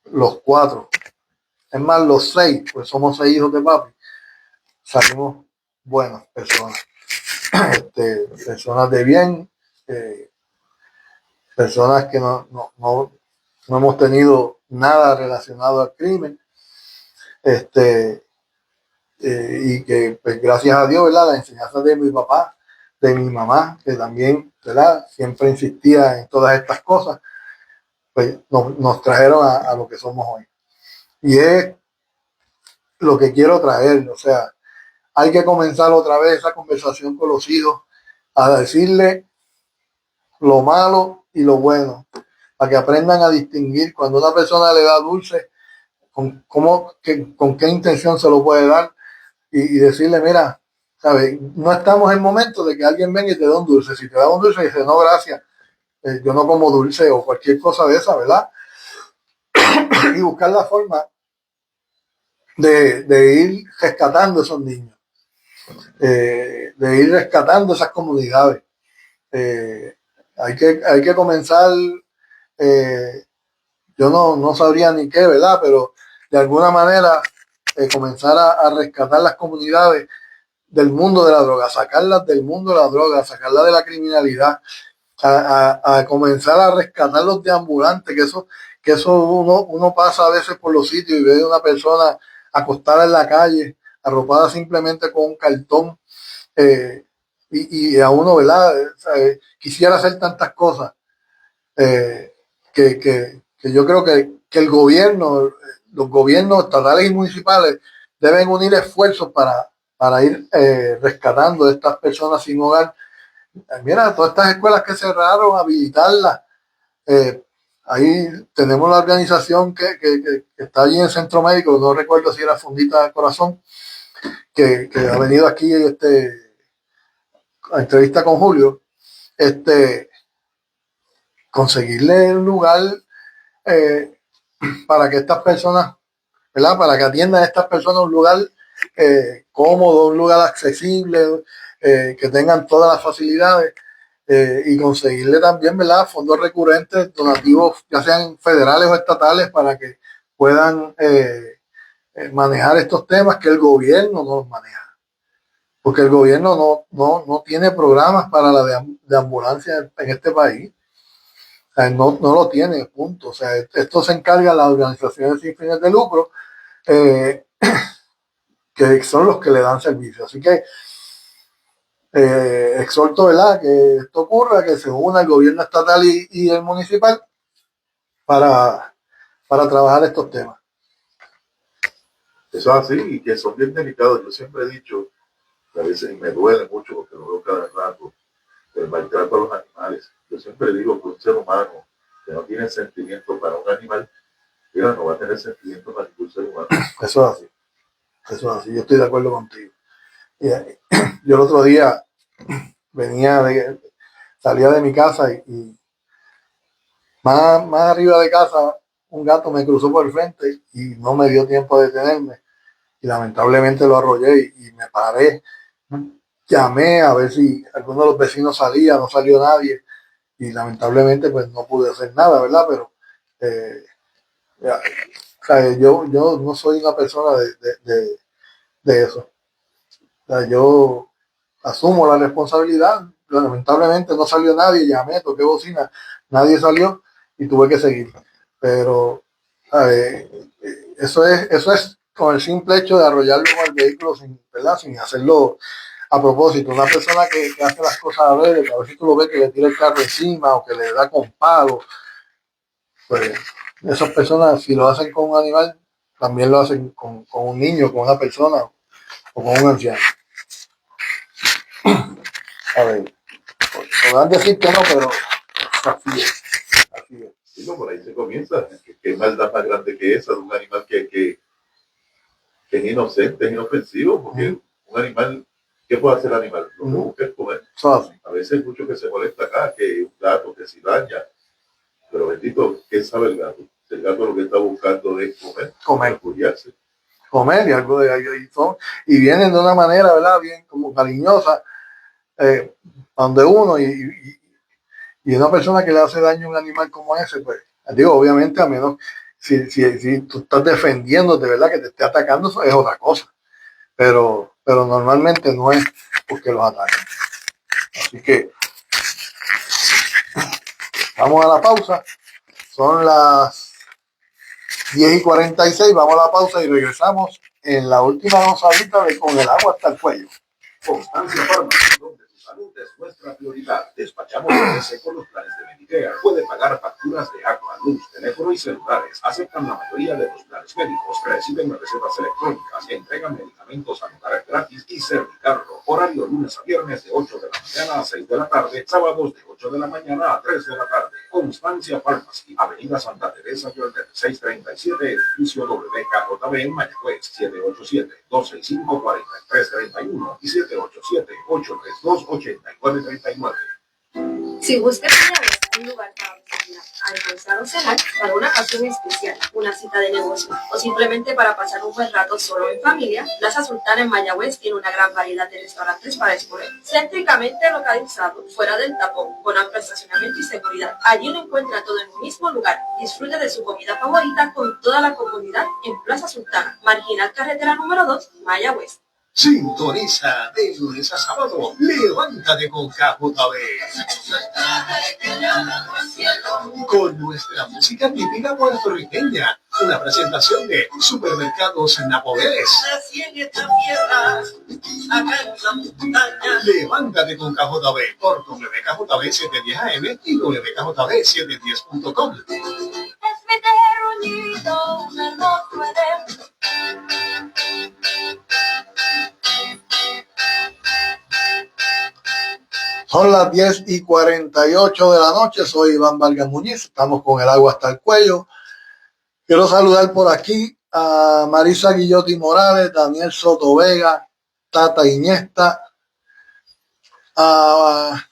los 4, es más, los 6, pues somos 6 hijos de papi, salimos buenas personas. Personas de bien, personas que no hemos tenido nada relacionado al crimen, y que pues gracias a Dios, ¿verdad? La enseñanza de mi papá, de mi mamá, que también, ¿verdad? Siempre insistía en todas estas cosas, pues nos trajeron a lo que somos hoy. Y es lo que quiero traer, o sea, hay que comenzar otra vez esa conversación con los hijos, a decirle lo malo y lo bueno, para que aprendan a distinguir cuando una persona le da dulce, con qué intención se lo puede dar, y decirle, mira, ¿sabes? No estamos en momento de que alguien venga y te dé un dulce. Si te da un dulce y dice, no, gracias, yo no como dulce o cualquier cosa de esa, ¿verdad? Y buscar la forma de ir rescatando esos niños, de ir rescatando esas comunidades. Hay que comenzar, eh, yo no sabría ni qué, ¿verdad? Pero de alguna manera comenzar a rescatar las comunidades del mundo de la droga, sacarlas del mundo de la droga, sacarlas de la criminalidad, a comenzar a rescatar los deambulantes, que eso uno pasa a veces por los sitios y ve a una persona acostada en la calle, arropada simplemente con un cartón, y a uno, ¿verdad? Quisiera hacer tantas cosas, eh, que yo creo que el gobierno, los gobiernos estatales y municipales deben unir esfuerzos para ir rescatando a estas personas sin hogar. Mira, todas estas escuelas que cerraron, habilitarlas. Ahí tenemos la organización que está allí en el Centro Médico, no recuerdo si era Fundita del Corazón, que ha venido aquí a entrevista con Julio, conseguirle un lugar, eh, para que estas personas, ¿verdad? Para que atiendan a estas personas un lugar cómodo, un lugar accesible, que tengan todas las facilidades, y conseguirle también, ¿verdad? Fondos recurrentes, donativos, ya sean federales o estatales, para que puedan manejar estos temas que el gobierno no los maneja. Porque el gobierno no tiene programas para la de ambulancia en este país. O sea, no lo tiene, punto. O sea, esto se encarga las organizaciones sin fines de lucro, eh, que son los que le dan servicio. Así que exhorto, ¿verdad?, que esto ocurra, que se una el gobierno estatal y el municipal para, para trabajar estos temas. Eso es así y que son bien delicados. Yo siempre he dicho, que a veces me duele mucho porque lo veo cada rato, el maltrato a los animales. Yo siempre digo que un ser humano que no tiene sentimiento para un animal, mira, no va a tener sentimiento para ningún ser humano. Eso es así. Eso es así. Yo estoy de acuerdo contigo. Yo el otro día salía de mi casa y más arriba de casa un gato me cruzó por el frente y no me dio tiempo de detenerme. Y lamentablemente lo arrollé y me paré. Llamé a ver si alguno de los vecinos salía, no salió nadie. Y lamentablemente pues no pude hacer nada, ¿verdad? Pero o sea, yo no soy una persona de eso. O sea, yo asumo la responsabilidad. Lamentablemente no salió nadie, llamé, toqué bocina, nadie salió y tuve que seguir. Pero eso es con el simple hecho de arrollarlo con el vehículo sin, ¿verdad? Sin hacerlo a propósito. Una persona que hace las cosas a ver, que a veces tú lo ves que le tira el carro encima o que le da con palo, pues esas personas, si lo hacen con un animal, también lo hacen con un niño, con una persona o con un anciano. A ver, podrán decir que no, pero así es. Así es. Y no, por ahí se comienza. ¿Qué maldad más grande que esa de un animal que es inocente, es inofensivo? Porque un animal, ¿qué puede hacer el animal? Lo que busca es comer. A veces hay mucho que se molesta acá, que un gato que si daña. Pero bendito, ¿qué sabe el gato? El gato lo que está buscando es comer. Comer y algo de ahí son. Y vienen de una manera, ¿verdad? Bien como cariñosa, donde uno y una persona que le hace daño a un animal como ese, pues, digo, obviamente a menos si tú estás defendiéndote, ¿verdad? Que te esté atacando, eso es otra cosa. Pero normalmente no es porque los atacan. Así que vamos a la pausa. Son las 10:46, vamos a la pausa y regresamos en la última gozadita de Con el Agua hasta el Cuello. Constancia Farmacy, donde tu salud es nuestra prioridad. Despachamos en con los planes de Medicare. Puede pagar facturas de agua, luz, teléfono y celulares. Aceptan la mayoría de los planes médicos. Reciben recetas electrónicas. Entregan medicamentos al hogar gratis y Servicarro. Horario lunes a viernes de 8 de la mañana a 6 de la tarde. Sábados de 8 de la mañana a 3 de la tarde. Constancia Farmacy, Avenida Santa Teresa, Jordan, 637, edificio WKJB en Mayagüez, 787-265-4331 y 787-832-8939. Si buscas un lugar para desayunar, almorzar o cenar, para una ocasión especial, una cita de negocio o simplemente para pasar un buen rato solo en familia, Plaza Sultana en Mayagüez tiene una gran variedad de restaurantes para escoger. Céntricamente localizado, fuera del tapón, con amplio estacionamiento y seguridad. Allí lo encuentra todo en un mismo lugar. Disfrute de su comida favorita con toda la comunidad en Plaza Sultana, Marginal Carretera número 2, Mayagüez. Sintoniza de lunes a sábado. Levántate con KJB. Con nuestra música típica puertorriqueña. Una presentación de Supermercados Napoleles. Levántate con KJB por WKJB 710 AM y WKJB 710.com. Es mi terruñito, un hermoso Edén. Son las 10:48 de la noche, soy Iván Vargas Muñiz, estamos con el agua hasta el cuello. Quiero saludar por aquí a Marisa Guillotti Morales, Daniel Soto Vega, Tata Iniesta, a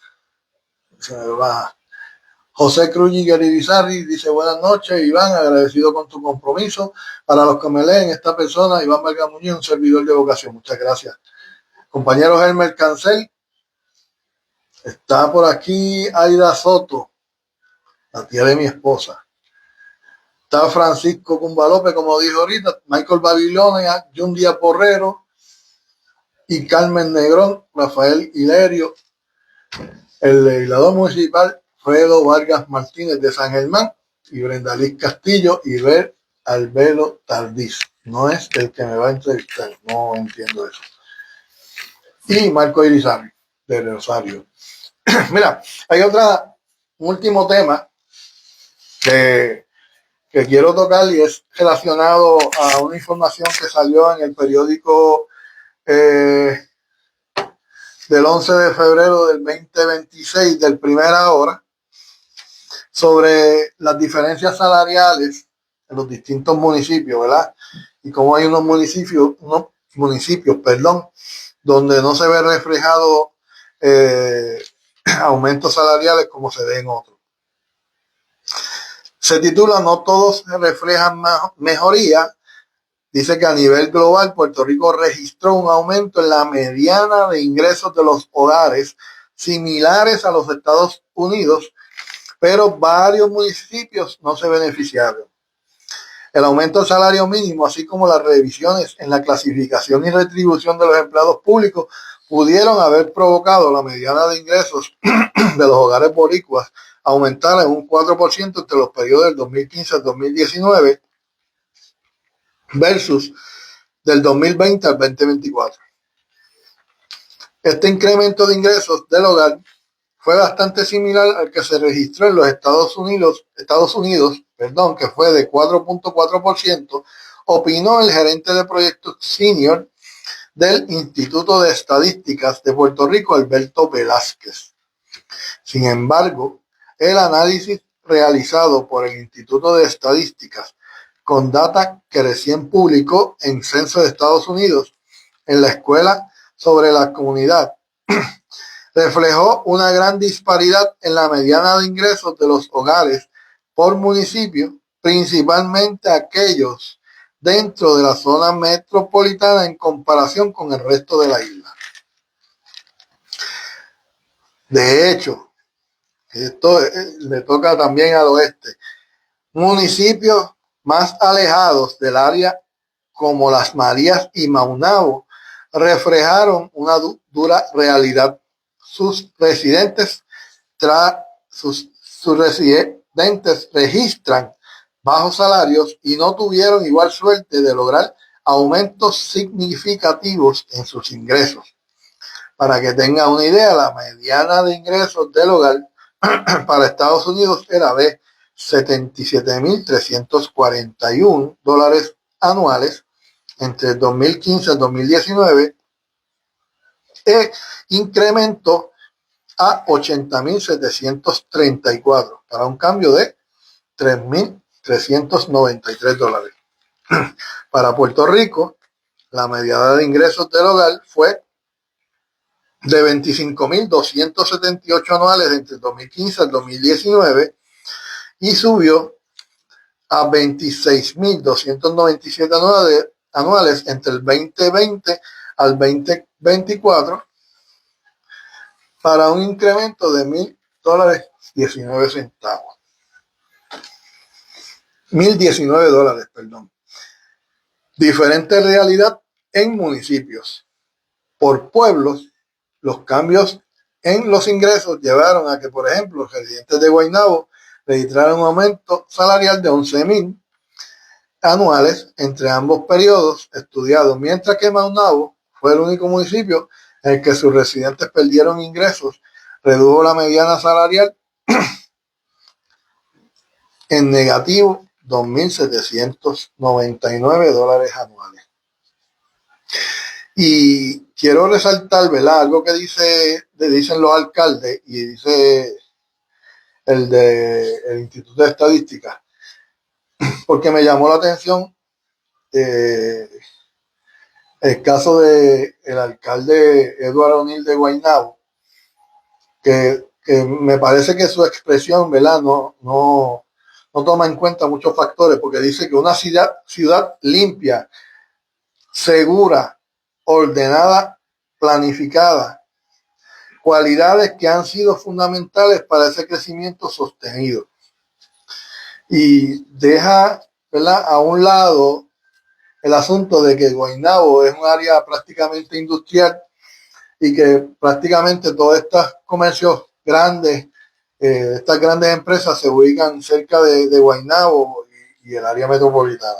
José Cruz Irizarry, dice buenas noches Iván, agradecido con tu compromiso. Para los que me leen, esta persona, Iván Vargas Muñiz, un servidor de vocación, muchas gracias. Compañero Helmer Cancel, está por aquí Aida Soto, la tía de mi esposa. Está Francisco Cumba López, como dijo ahorita, Michael Babilonia, Yundia Porrero y Carmen Negrón, Rafael Hilerio, el legislador municipal Fredo Vargas Martínez de San Germán y Brenda Liz Castillo y Ver Albelo Tardiz. No es el que me va a entrevistar, no entiendo eso. Y Marco Irizarry de Rosario. Mira, hay un último tema que quiero tocar y es relacionado a una información que salió en el periódico del 11 de febrero del 2026 del Primera Hora sobre las diferencias salariales en los distintos municipios, ¿verdad? Y cómo hay unos municipios, donde no se ve reflejado aumentos salariales como se ve en otros. Se titula No todos reflejan mejoría. Dice que a nivel global Puerto Rico registró un aumento en la mediana de ingresos de los hogares similares a los Estados Unidos, pero varios municipios no se beneficiaron. El aumento del salario mínimo, así como las revisiones en la clasificación y retribución de los empleados públicos, pudieron haber provocado la mediana de ingresos de los hogares boricuas aumentar en un 4% entre los periodos del 2015 al 2019 versus del 2020 al 2024. Este incremento de ingresos del hogar fue bastante similar al que se registró en los Estados Unidos, que fue de 4.4%, opinó el gerente de proyectos senior del Instituto de Estadísticas de Puerto Rico, Alberto Velázquez. Sin embargo, el análisis realizado por el Instituto de Estadísticas con data que recién publicó en Censo de Estados Unidos en la Escuela sobre la Comunidad reflejó una gran disparidad en la mediana de ingresos de los hogares por municipio, principalmente aquellos dentro de la zona metropolitana en comparación con el resto de la isla. De hecho, esto le toca también al oeste. Municipios más alejados del área como Las Marías y Maunabo reflejaron una dura realidad. Sus residentes registran bajos salarios y no tuvieron igual suerte de lograr aumentos significativos en sus ingresos. Para que tenga una idea, la mediana de ingresos del hogar para Estados Unidos era de $77,341 anuales entre el 2015 y el 2019 e incrementó a $80,734 para un cambio de $3,393. Para Puerto Rico, la mediana de ingresos del hogar fue de $25,278 anuales entre el 2015 al 2019 y subió a $26,297 anuales entre el 2020 al 2024 para un incremento de $1,019. $1,019, perdón. Diferente realidad en municipios. Por pueblos, los cambios en los ingresos llevaron a que, por ejemplo, los residentes de Guaynabo registraron un aumento salarial de $11,000 anuales entre ambos periodos estudiados, mientras que Maunabo fue el único municipio en el que sus residentes perdieron ingresos, redujo la mediana salarial en negativo $2,799 anuales. Y quiero resaltar, ¿verdad?, algo que dicen los alcaldes y dice el Instituto de Estadística, porque me llamó la atención el caso del alcalde Eduardo O'Neill de Guaynabo, que me parece que su expresión, ¿verdad?, no toma en cuenta muchos factores, porque dice que una ciudad limpia, segura, ordenada, planificada, cualidades que han sido fundamentales para ese crecimiento sostenido. Y deja, ¿verdad?, a un lado el asunto de que Guaynabo es un área prácticamente industrial y que prácticamente todos estos comercios grandes, estas grandes empresas se ubican cerca de Guaynabo y el área metropolitana.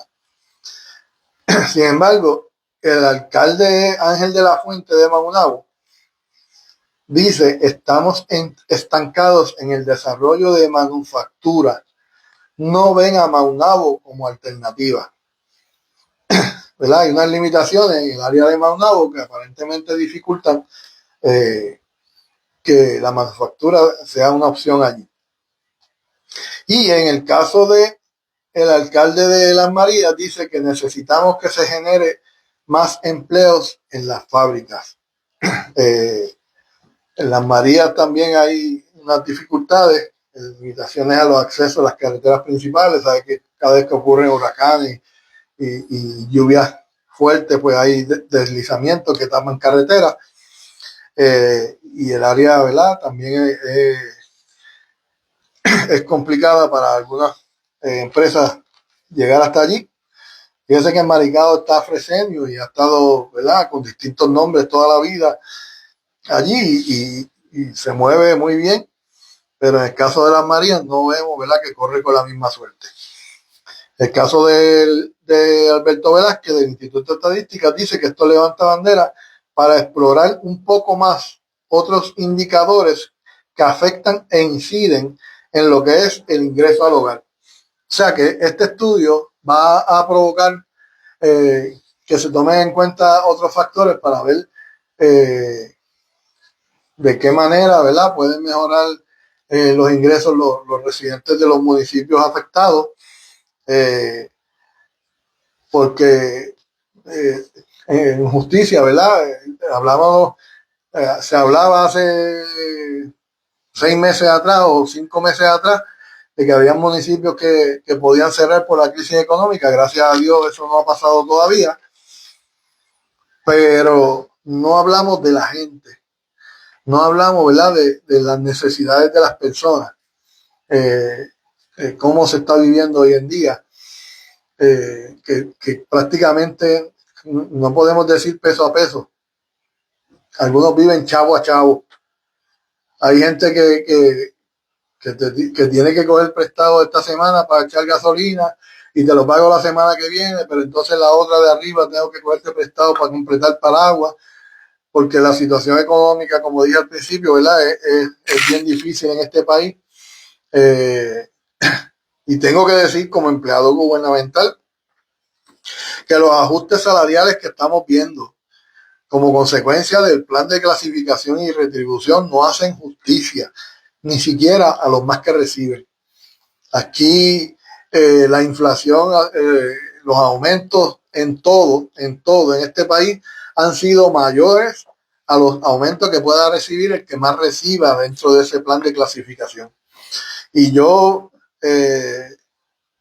Sin embargo, el alcalde Ángel de la Fuente de Maunabo dice: estamos estancados en el desarrollo de manufactura. No ven a Maunabo como alternativa. ¿Verdad? Hay unas limitaciones en el área de Maunabo que aparentemente dificultan que la manufactura sea una opción allí. Y en el caso de el alcalde de Las Marías, dice que necesitamos que se genere más empleos en las fábricas. En Las Marías también hay unas dificultades, limitaciones a los accesos a las carreteras principales. Sabe que cada vez que ocurren huracanes y lluvias fuertes, pues hay deslizamientos que tapan carreteras. Y el área, ¿verdad?, también es complicada para algunas empresas llegar hasta allí. Fíjense que en Maricao está Fresenio y ha estado, ¿verdad?, con distintos nombres toda la vida. allí y se mueve muy bien, pero en el caso de las Marías no vemos, ¿verdad?, que corre con la misma suerte. El caso de Alberto Velázquez del Instituto de Estadística dice que esto levanta bandera para explorar un poco más otros indicadores que afectan e inciden en lo que es el ingreso al hogar. O sea que este estudio va a provocar que se tomen en cuenta otros factores para ver de qué manera, ¿verdad?, pueden mejorar los ingresos los residentes de los municipios afectados, porque en justicia, ¿verdad? Se hablaba hace 6 meses atrás o 5 meses atrás de que había municipios que podían cerrar por la crisis económica. Gracias a Dios eso no ha pasado todavía, pero no hablamos de la gente, no hablamos, ¿verdad?, de las necesidades de las personas, cómo se está viviendo hoy en día, que prácticamente no podemos decir peso a peso. Algunos viven chavo a chavo. Hay gente que tiene que coger prestado esta semana para echar gasolina y te lo pago la semana que viene, pero entonces la otra de arriba tengo que cogerte prestado para completar paraguas, porque la situación económica, como dije al principio, ¿verdad?, es bien difícil en este país. Y tengo que decir, como empleado gubernamental, que los ajustes salariales que estamos viendo como consecuencia del plan de clasificación y retribución no hacen justicia, ni siquiera a los más que reciben. Aquí la inflación, los aumentos en todo en este país han sido mayores a los aumentos que pueda recibir el que más reciba dentro de ese plan de clasificación. Y yo, en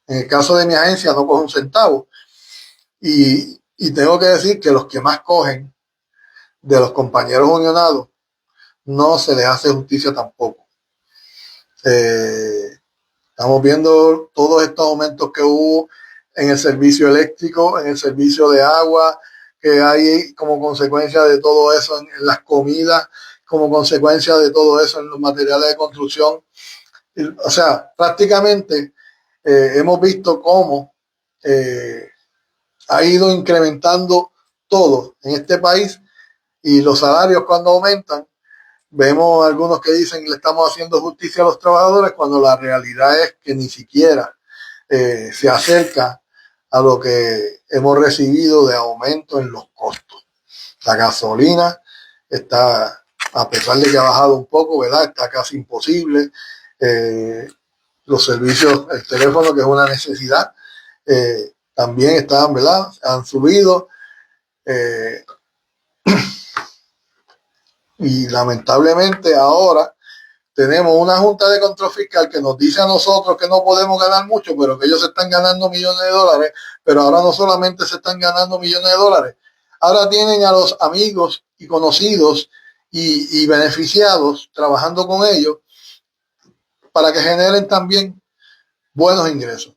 el caso de mi agencia, no cojo un centavo. Y tengo que decir que los que más cogen de los compañeros unionados no se les hace justicia tampoco. Estamos viendo todos estos aumentos que hubo en el servicio eléctrico, en el servicio de agua, que hay como consecuencia de todo eso en las comidas, como consecuencia de todo eso en los materiales de construcción. O sea, prácticamente hemos visto cómo ha ido incrementando todo en este país, y los salarios cuando aumentan, vemos algunos que dicen que le estamos haciendo justicia a los trabajadores, cuando la realidad es que ni siquiera se acerca a lo que hemos recibido de aumento en los costos. La gasolina está, a pesar de que ha bajado un poco, ¿verdad?, está casi imposible. Los servicios, el teléfono, que es una necesidad, también están, ¿verdad?, han subido. Y lamentablemente ahora tenemos una Junta de Control Fiscal que nos dice a nosotros que no podemos ganar mucho, pero que ellos se están ganando millones de dólares. Pero ahora no solamente se están ganando millones de dólares, ahora tienen a los amigos y conocidos y beneficiados trabajando con ellos para que generen también buenos ingresos.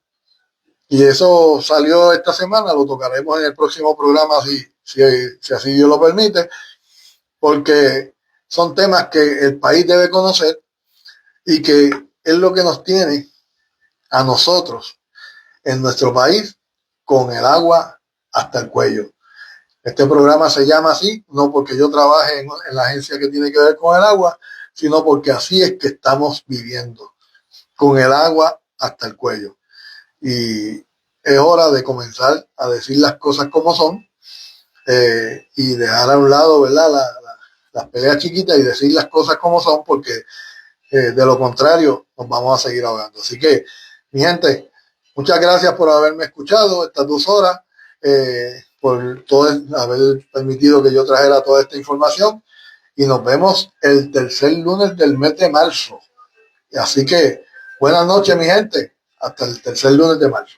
Y eso salió esta semana, lo tocaremos en el próximo programa si así Dios lo permite, porque son temas que el país debe conocer y que es lo que nos tiene a nosotros en nuestro país con el agua hasta el cuello. Este programa se llama así, no porque yo trabaje en la agencia que tiene que ver con el agua, sino porque así es que estamos viviendo, con el agua hasta el cuello. Y es hora de comenzar a decir las cosas como son, y dejar a un lado, ¿verdad?, las peleas chiquitas, y decir las cosas como son, porque de lo contrario nos vamos a seguir ahogando. Así que, mi gente, muchas gracias por haberme escuchado estas 2 horas, por haber permitido que yo trajera toda esta información, y nos vemos el tercer lunes del mes de marzo. Así que buenas noches, mi gente, hasta el tercer lunes de marzo.